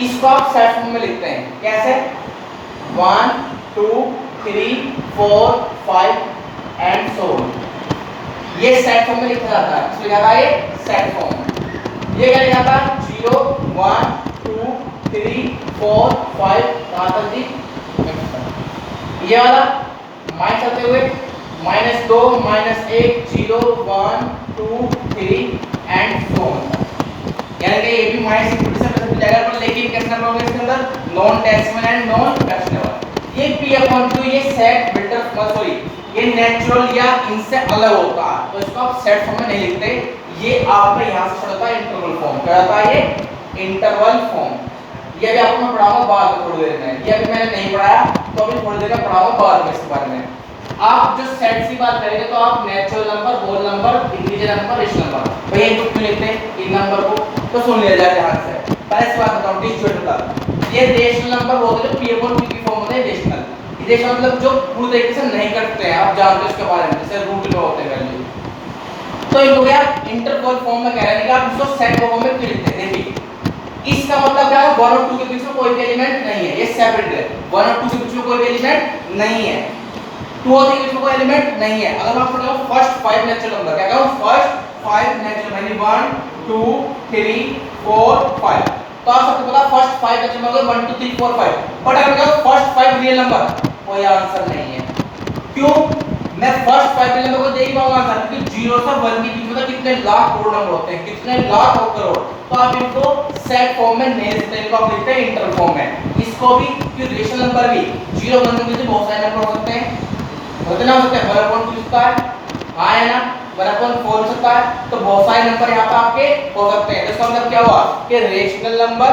इसको आप सेट फॉर्म में लिखते हैं, कैसे, 1 2 3 4 5 एंड सो ऑन। ये सेट फॉर्म में लिखा जाता है, इसको क्या है, ये सेट फॉर्म। ये क्या लिखा था, 0 1 2 3 4 5 कहां तक जी, ये वाला माइनस आते हुए -2 -1 0 1 2 3 एंड सो ऑन। यानी कि ये भी माइनस से प्लस मिल जाएगा, पर लेकिन कैसे नंबर होंगे इसके अंदर, नॉन डेसिमल एंड नॉन फ्रैक्शनेबल। ये p अपॉन q, ये सेट बिल्डर सॉरी ये नेचुरल या इनसे अलग होता है, तो इसको आप सेट फॉर्म में नहीं लिखते। ये आपका यहां से शुरू होता है इंटरवल फॉर्म। क्या होता है, ये इंटरवल फॉर्म। ये भी आपको मैं पढ़ाऊंगा बाद में थोड़ी देर में, ये अभी मैंने नहीं पढ़ाया, तो अभी थोड़ी देर में पढ़ाऊंगा बाद में इसके बारे में। आप जो सेट्स की बात करेंगे तो आप natural number, whole number, integer number, rational number, भैया इनको क्यों लिखते हैं इन नंबर को, तो सुन लिया जाए ध्यान से। पहले इस बात बताऊं, डिसजॉइंट, ये रेशनल नंबर होते हैं p अपॉन q की फॉर्म होते हैं रेशनल। रेशनल मतलब जो पूरी तरीके से नहीं कटते हैं, आप जानते हो इसके बारे में, जैसे रूट में होते हैं वैल्यू। तो इनको क्या इंटरवल फॉर्म में कह रहे हैं कि आप इसको सेट फॉर्म में क्यों लिखते हैं। देखिए इसका मतलब क्या है, 1 और 2 के बीच में कोई भी एलिमेंट नहीं है, ये सेपरेट है। 1 और 2 के बीच में कोई भी एलिमेंट नहीं है, 2 और 3 के बीच में कोई एलिमेंट नहीं है। अगर मैं आपको बताऊं फर्स्ट 5 नेचुरल नंबर, क्या कहूं, फर्स्ट 5 नेचुरल यानी 1 2 3 4 5, तो आप सबको पता फर्स्ट 5 नेचुरल नंबर 1 2 3 4 5। बट अगर मैं कहूं फर्स्ट 5 रियल नंबर, कोई आंसर नहीं है। क्यों, मैं फर्स्ट 5 रियल नंबर को दे ही पाऊंगा आंसर, क्योंकि 0 से 1 के बीच में कितने लाख करोड़ नंबर होते हैं, कितने लाख और करोड़। तो आप इनको सेट फॉर्म में नहीं लिखते, इनको आप लिखते हैं इंटरवल फॉर्म में। इसको भी क्योंकि रेशनल नंबर भी 0 1 के बीच बहुत सारे नंबर हो सकते हैं, होते ना, हो सकते हैं 1/2 लिखता है, हां है ना, 1/4 सकता है, तो बहुत सारे नंबर यहां पे आपके हो सकते हैं। तो इसका मतलब क्या हुआ कि रेशनल नंबर,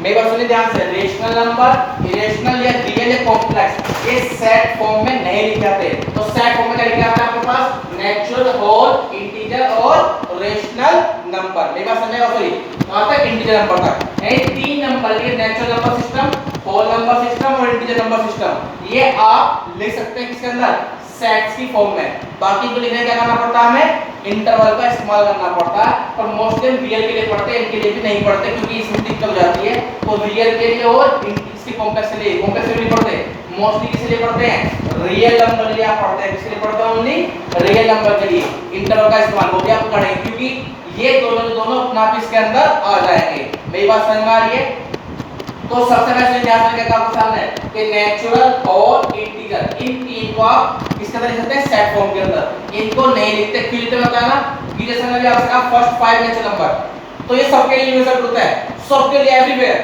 मेरी बात सुनिए ध्यान से, रेशनल नंबर, इरेशनल या रियल या कॉम्प्लेक्स, ये सेट फॉर्म में नहीं लिखे जाते। तो सेट फॉर्म में क्या लिखा जाता है आपके पास, नेचुरल, होल, इंटीजर और रेशनल नंबर। मेरी बात समझ आ रही, कहां तक, इंटीजर नंबर तक। ये तीन नंबर के natural number system, whole number system और इंटीजर नंबर सिस्टम, ये आप लिख सकते हैं किसके अंदर, सेट्स की फॉर्म में। बाकी को लिखने क्या करना पड़ता है, हमें इंटरवल का इस्तेमाल करना पड़ता है, पर मोस्टली रियल के लिए पढ़ते हैं, इनके लिए भी नहीं पढ़ते क्योंकि इसमें दिक्कत हो जाती है। तो रियल के लिए और इसकी कॉम्प्लेक्स के लिए, कॉम्प्लेक्स के लिए नहीं पढ़ते, मोस्टली किस लिए पढ़ते हैं, रियल नंबर के लिए आप पढ़ते हैं। किसके लिए पढ़ते हैं, ओनली रियल नंबर के लिए इंटरवल का इस्तेमाल वो भी आप करेंगे, क्योंकि ये दोनों अपना आप इसके अंदर आ जाएंगे। मेरी बात समझ में आ रही है। तो सबसे पहले ध्यान रखिएगा आपके सामने कि नेचुरल और इंटीजर, इन तीन को आप किसके अंदर लिख सकते हैं, सेट फॉर्म के अंदर। इनको नहीं लिखते, क्यों लिखते होता है ना, कि जैसे मैंने आपसे कहा फर्स्ट 5 नेचुरल नंबर, तो ये सबके लिए यूनिवर्सल होता है, सबके लिए एवरीवेयर,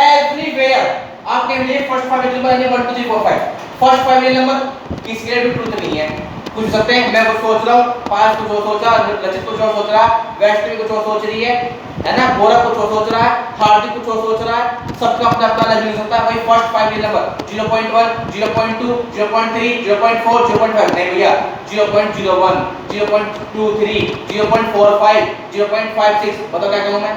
एवरीवेयर आपके लिए फर्स्ट 5 नेचुरल नंबर यानी 1 2 3 4 5, फर्स्ट 5 रियल नंबर किसके लिए भी ट्रूथ नहीं है। कुछ सकते हैं, मैं कुछ सोच रहा हूं, पांच कुछ और सोचा, रचित कुछ और सोच रहा है, वैष्णवी कुछ और सोच रही है ना, गौरव कुछ और सोच रहा है, हार्दिक कुछ और सोच रहा है, सबका अपना अपना अलग मिल सकता है। वही फर्स्ट 5 रियल नंबर 0.1 0.2 0.3 0.4 0.5 नहीं भैया, 0.01 0.23 0.45 0.56, बताओ क्या कहूं मैं।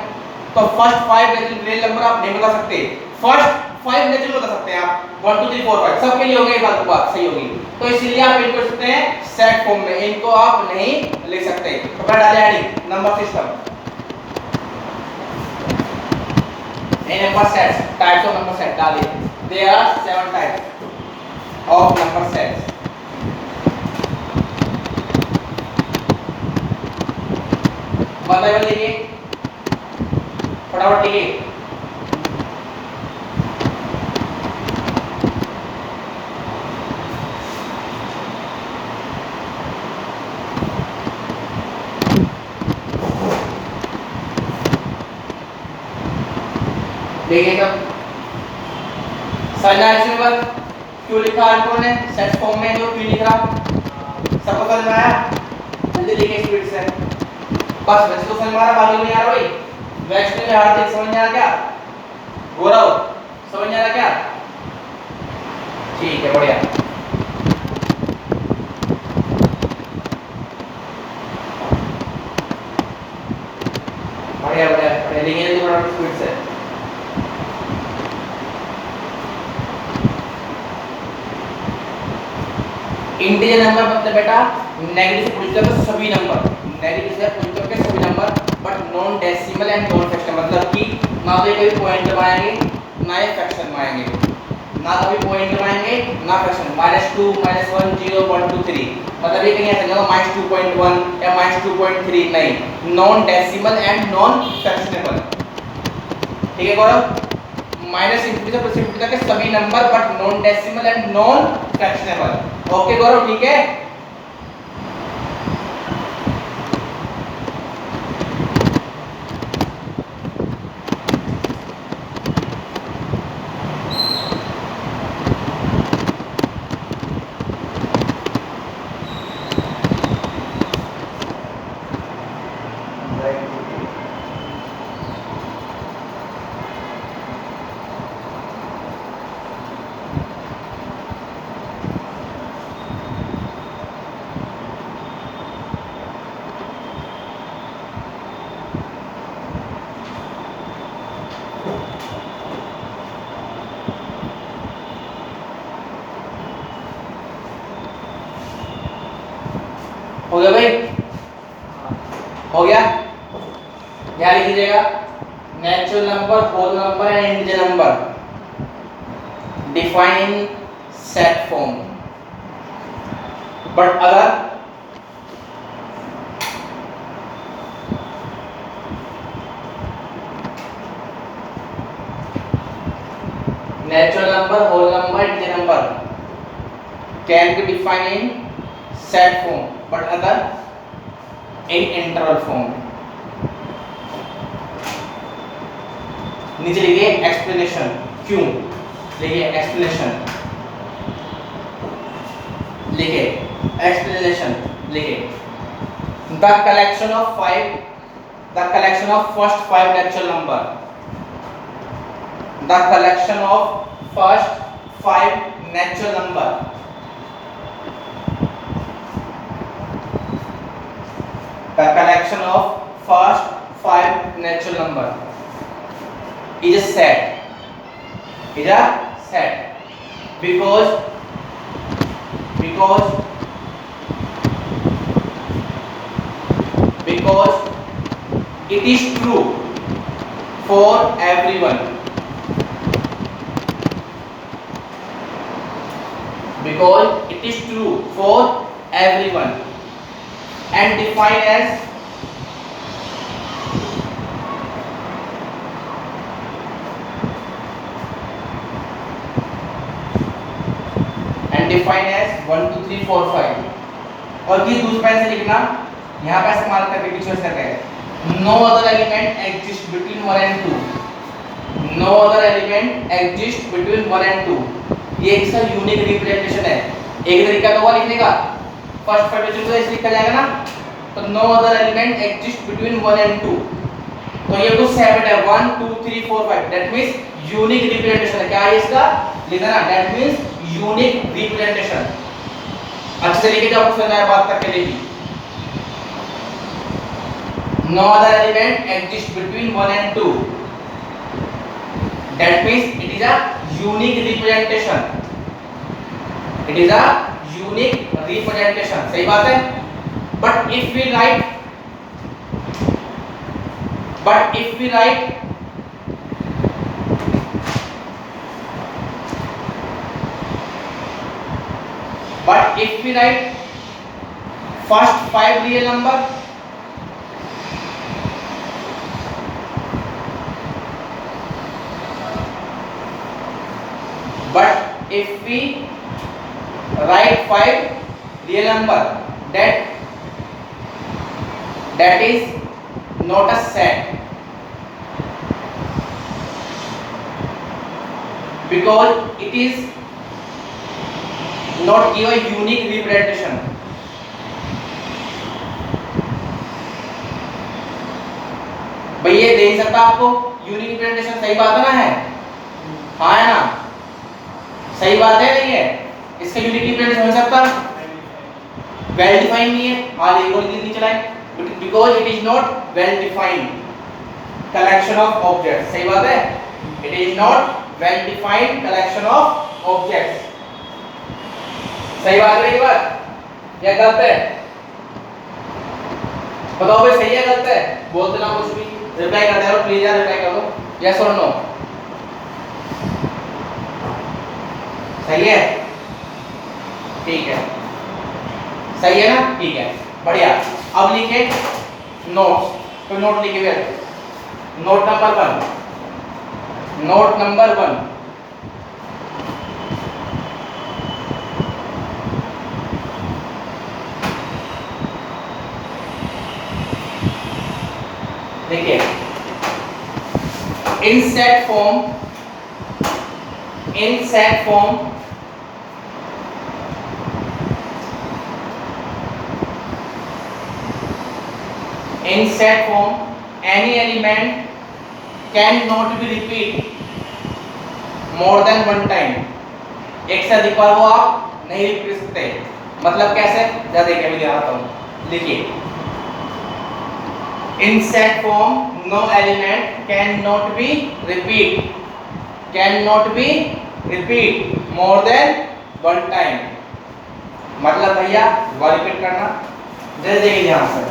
तो फर्स्ट 5 रियल नंबर आप नहीं बता सकते, फर्स्ट 5 नेचुरल बता सकते हैं आप, 1 2 3 4 5 सबके लिए होगा, ये बात सही होगी। तो इसलिए आप इनको कर सकते हैं सेट फॉर्म में, इनको आप नहीं लिख सकते। तो क्या डाले adding number system, a number sets, types of number set डाले, there are 7 types of number sets. मतलब लिखिए फटाफट लिखिए, देखिए सब समझना इसमें बात क्यों लिखा अल्कोहल ने सेट फॉर्म में, जो क्यों लिखा सबको समझ में आया? जल्दी लिखिए स्पीड से, बस बच्चे को समझ में आ रहा, बाकी नहीं आ रहा भाई? वैष्णव में हार्दिक समझ में आ रहा क्या? गौरव समझ में आ रहा क्या? ठीक है बढ़िया। बढ़िया बढ़िया बढ़िया लिखिए थोड़ा स्पीड से। इंटीजर नंबर मतलब बेटा नेगेटिव से पूछ कर सभी नंबर, नेगेटिव से पूछ कर सभी number, but non decimal and non fraction, मतलब कि ना तो कोई पॉइंट दबाएंगे ना ये फ्रैक्शन में आएंगे, ना कभी पॉइंट दबाएंगे ना फ्रैक्शन, -2 -1 0 1 2 3, मतलब ये कहीं ऐसा नहीं होगा -2.1 या -2.3, नहीं, non decimal and non fractionable. ठीक है गौरव, माइनस इंफिनिटी से प्लस इंफिनिटी तक के सभी number but non decimal and non fractionable. Okay Gaurav ठीक है। हो गया भाई, हो गया, क्या लिख लीजिएगा, natural number, whole number and integer number define in set form, but अगर natural number, whole number, integer number can be defined in set form but other in interval form। नीचे लिखिए एक्सप्लेनेशन, क्यों लिखिए एक्सप्लेनेशन, लिखिए explanation, लिखिए the collection of 5, the collection of first 5 natural number, the collection of first 5 natural number the collection of first 5 natural number is a set, is a set because it is true for everyone, because it is true for everyone and defined as defined as 1 2 3 4 5। और ये दूसरे pen से लिखना, यहाँ पे इस्तेमाल करके पीछे से करके no other element exist between 1 and 2, no other element exist between 1 and 2, ये इसका यूनिक रिप्रेजेंटेशन है। एक तरीका तो हुआ लिखने का, फर्स्ट फैक्टोरियल को ऐसे लिखा जाएगा ना, तो no other element exist between 1 and 2, तो ये कुछ सेट है 1 2 3 4 5, दैट मींस यूनिक रिप्रेजेंटेशन है। क्या है इसका लिखना, दैट मींस यूनिक रिप्रेजेंटेशन। अच्छे से लिखे, आपको समझ आया बात तक के लिए। No other element exist between 1 and 2, that means it is a unique representation, it is a unique representation, सही बात है। But if we write first 5 real number, but if we write 5 real number, that is not a set, because it is not give a unique representation. भाई ये दे नहीं सकता आपको unique representation, सही बात है ना, है हाँ है ना, सही बात है नहीं है, इसका यूनिक रिप्रेजेंटेशन हो सकता, वेल डिफाइंड नहीं है, हाँ लेबल नहीं चलाए, because it is not well defined collection of objects, सही बात है, it is not well defined collection of objects, सही बात है मेरी बात या गलत है, बताओ भाई सही है गलत है, बोलते ना कुछ भी, रिप्लाई करते रहो प्लीज यार, रिप्लाई कर दो यस और नो, सही है, ठीक है, सही है ना, ठीक है, बढ़िया। अब लिखे नोट्स, तो नोट लिखे हुए, नोट नंबर 1, देखिए in set form any element cannot be repeat more than one time, एक से अधिक बार वो आप नहीं रिपीट कर सकते, मतलब कैसे, जरा देखिए मैं दिखाता हूँ, लिखिए in set form no element cannot be repeat more than one time, मतलब भैया वो रिपीट करना, जैसे देखिए ध्यान से,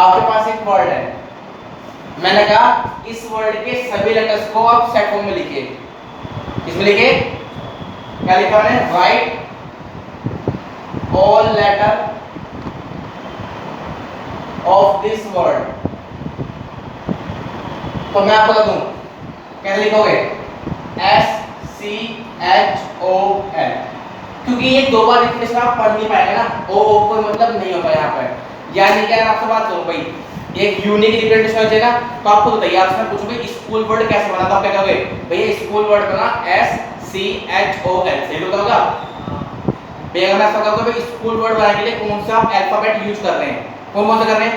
आपके पास एक वर्ड है, मैंने कहा इस वर्ड के सभी लेटर्स को आप सेट फॉर्म में लिखिए, किसमें लिखिए, क्या लिखा है, write all letter of this word, तो मैं आपको बता दूं कैसे लिखोगे, SCHOL, क्योंकि ये दो बार रिपीट आप पढ़ नहीं पाएंगे ना, ओ कोई मतलब नहीं होता यहाँ पर, यानी क्या आपसे बात करूं भाई, एक यूनिक रिप्रेजेंटेशन हो जाएगा, तो आपको बताइए, आपसे पूछोगे स्कूल वर्ड कैसे बना, तो आप क्या कहोगे, भैया स्कूल वर्ड बना SCHOL, सही होगा भैया, मैं आपको कहूंगा भाई स्कूल वर्ड बनाने के लिए कौन सा आप अल्फाबेट यूज कर रहे हैं, कौन से कर रहे हैं,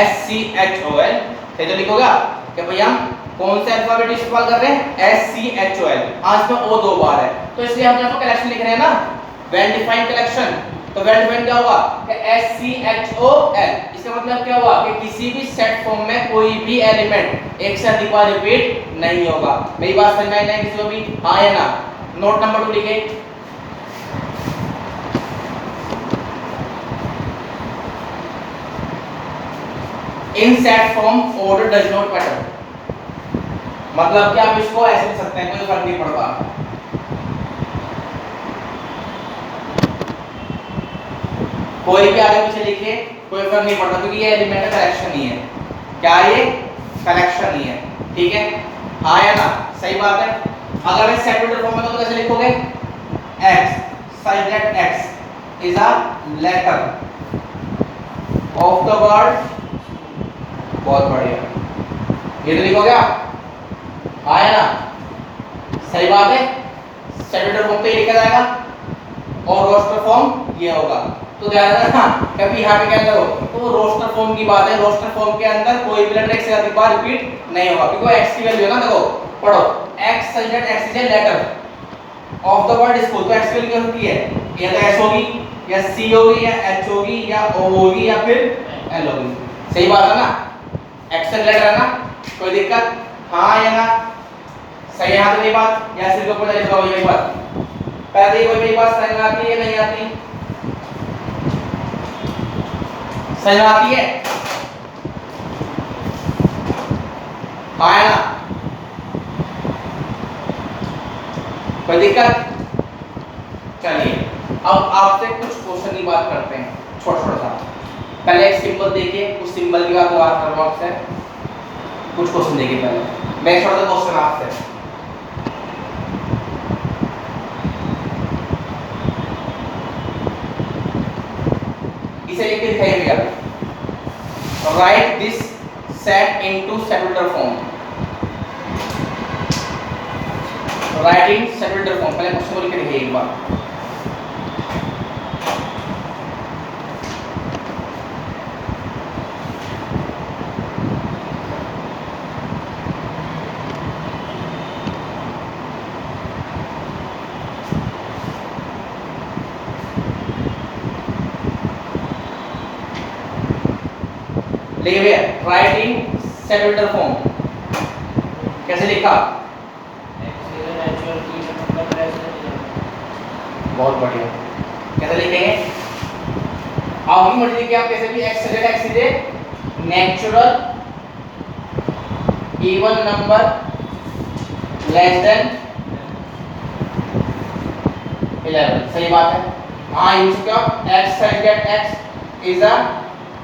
SCHOL, सही तो लिखोगा कि भैया हम कौन सा अल्फाबेट इस्तेमाल कर रहे हैं, SCHOL, आज में O 2 बार है, तो इसलिए हम यहाँ पर कलेक्शन लिख रहे हैं ना, वेल डिफाइंड कलेक्शन, तो वेल डिफाइंड क्या होगा कि SCHOL, इसका मतलब क्या हुआ कि किसी भी सेट फॉर्म में कोई भी एलिमेंट एक से अधिक बार रिपीट नहीं होगा, मेरी बात समझ में आई ना किसी को भी, हाँ या ना। नोट नंबर 2 लिखे, इन set form order does not matter, मतलब कि आप इसको ऐसे लिख सकते हैं, कोई फर्क नहीं पड़ता, कोई भी आगे पीछे लिखिए कोई फर्क नहीं पड़ता, क्योंकि ये एलिमेंट का कलेक्शन ही है, क्या ये कलेक्शन ही है, ठीक है, हाँ या ना, सही बात है। अगर मैं सेट फॉर्म में तो कैसे लिखोगे, x such that x is a letter of the word, बहुत बढ़िया, ये तो लिखोगे आप, हाँ या ना, सही बात है, सेट फॉर्म तो ये लिखा जाएगा और रोस्टर फॉर्म ये होगा, तो ध्यान रखना कभी यहाँ पे क्या करो, तो रोस्टर फॉर्म की बात है, रोस्टर फॉर्म के अंदर कोई भी लेटर एक से अधिक बार रिपीट नहीं होगा, क्योंकि x की वैल्यू है ना, देखो पढ़ो, x such that x is a letter of the word school, तो x की वैल्यू क्या होती है, या तो s होगी या c होगी या h होगी या o होगी या फिर l होगी, सही बात है ना, x लेटर है ना, कोई दिक्कत, हाँ या ना, सही है यहाँ तो मेरी बात, या सिर के ऊपर जाके बताओ मेरी बात। पहले ये मेरी बात समझ में आती है या नहीं आती? समझ में आती है? हाँ है ना? कोई दिक्कत? चलिए अब आपसे कुछ क्वेश्चन की बात करते हैं छोटा छोटा सा। पहले एक सिंबल देखिए, उस सिंबल की बात कर रहा हूं आपसे। कुछ क्वेश्चन देखिए पहले, मैं छोटा सा क्वेश्चन आपसे। इसे लिख के दिखाइए भैया। Write this set into setular form. Write in setular form, पहले क्वेश्चन को लिख के दिखाइए एक बार। देखिए भैया, राइट इन सेटुलर फॉर्म कैसे लिखा? बहुत बढ़िया। कैसे लिखेंगे? आपकी मर्जी की, आप कैसे भी x is natural even number less than 11। सही बात है। हाँ यूज क्या, x such that x is a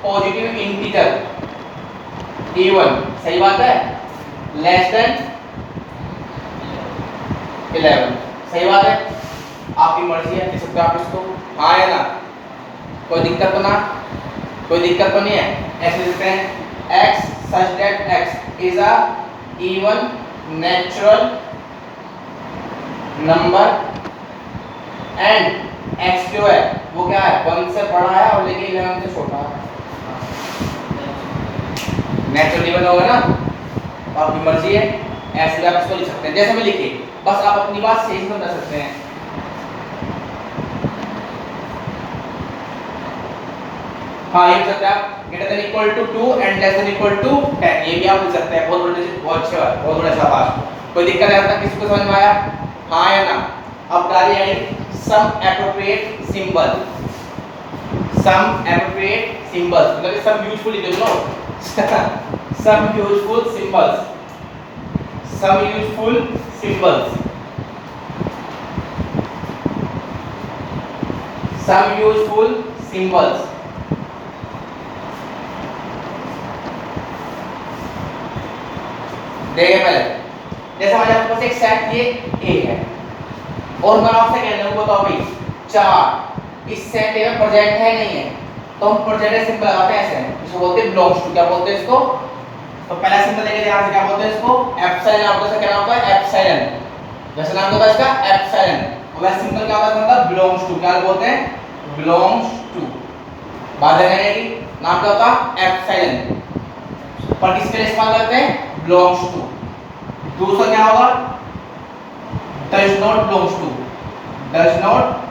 positive integer even। सही बात है। Less than 11। सही बात है। आपकी मर्जी है, लिख सकते हो आप इसको। हाँ है ना? कोई दिक्कत तो ना? कोई दिक्कत तो नहीं है? ऐसे लिखते हैं x such that x is a even natural number and x जो है वो क्या है, 1 से बड़ा है और लेकिन 11 से छोटा है। नेचुरल इवन होगा ना? आपकी मर्जी है, ऐसे आप इसको लिख सकते हैं जैसे मैं लिखे, बस आप अपनी बात सही से समझ सकते हैं। हाँ ये लिख सकते हैं आप, greater than equal to 2 and less than equal to 10। ये भी आप लिख सकते हैं। बहुत बड़े, बहुत अच्छा, बहुत बड़ा शाबाश। कोई दिक्कत है तक किसी को समझ में आया? हाँ या ना? अब डालिए some appropriate symbol. Some appropriate symbols मतलब सम यूजफुल लिख दो। Some useful symbols. Some useful symbols. Some useful symbols. देखिए पहले, जैसे हमारे आपके पास एक सेट ये A है और मैं आपसे कह रहा हूं बताओ भाई 4 इस सेट A में प्रेजेंट है नहीं है, तो हम प्रेजेंट सिंबल लगाते हैं ऐसे, इसको बोलते हैं बिलोंग्स टू। क्या बोलते हैं इसको? तो पहला सिंबल देखिए ध्यान से, क्या बोलते हैं इसको? एप्सिलॉन। आपको से क्या नाम होता है? एप्सिलॉन। जैसे नाम होता है इसका एप्सिलॉन, और वह सिंबल क्या होता है? मतलब बिलोंग्स टू। क्या बोलते हैं? Belongs to. बात है कि नाम क्या होता है? एप्सिलॉन। पर किसके लिए इस्तेमाल करते हैं? Belongs to. दूसरा क्या होगा? Does not belongs to. Does not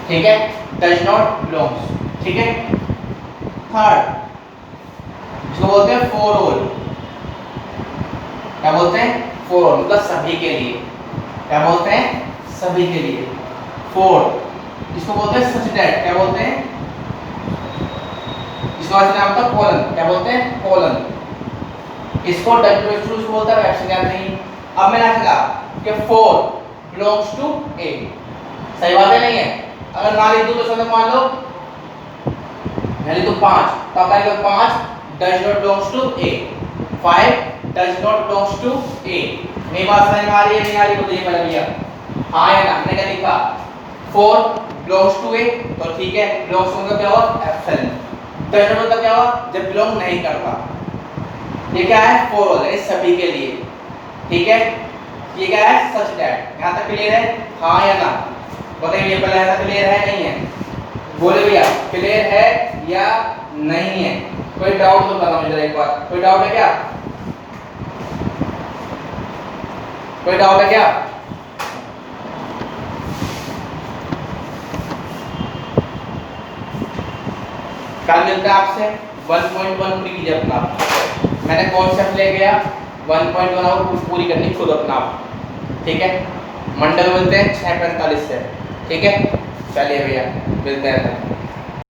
ठीक है, डज नॉट बिलोंग्स। ठीक है। थर्ड इसको बोलते हैं फॉर ऑल। क्या बोलते हैं? फॉर ऑल मतलब सभी के लिए। क्या बोलते हैं? सभी के लिए। फोर इसको बोलते हैं सच दैट। क्या बोलते हैं? इसका नाम था कॉलन। क्या बोलते हैं? कॉलन। इसको डब्ल्यू टू बोलता है, एक्शन याद नहीं। अब मैंने कहा कि 4 बिलोंग्स टू ए। सही बात है नहीं है? अगर ना लिख दूं तो समझ मान लो मैं लिख दूं 5, तो आप कहेंगे 5 does not belongs to A, 5 does not belongs to A. मेरी बात समझ में आ रही है नहीं आ रही? बताइए पहले भैया। हाँ या ना? मैंने क्या लिखा? 4 बिलोंग्स टू ए, तो ठीक है। बिलोंग्स टू मतलब क्या हुआ? एप्सिलॉन। डज नॉट मतलब क्या हुआ? जब बिलोंग नहीं करता। ये क्या है? फॉर ऑल, यानी सभी के लिए। ठीक है। ये क्या है? Such that. यहां तक क्लियर है? हाँ या ना? बताइए पहले, ऐसा क्लियर है नहीं है? बोले भैया क्लियर है या नहीं है? कोई डाउट तो बताओ मुझे एक बार। कोई डाउट है क्या? कोई डाउट है क्या? कल मिलता है आपसे 1.1 पूरी कीजिए अपना आप। मैंने कॉन्सेप्ट ले गया 1.1 और पूरी करनी खुद अपना आप, ठीक है। मंडल मिलते हैं 6:45 से, ठीक है। चलिए भैया मिलते हैं।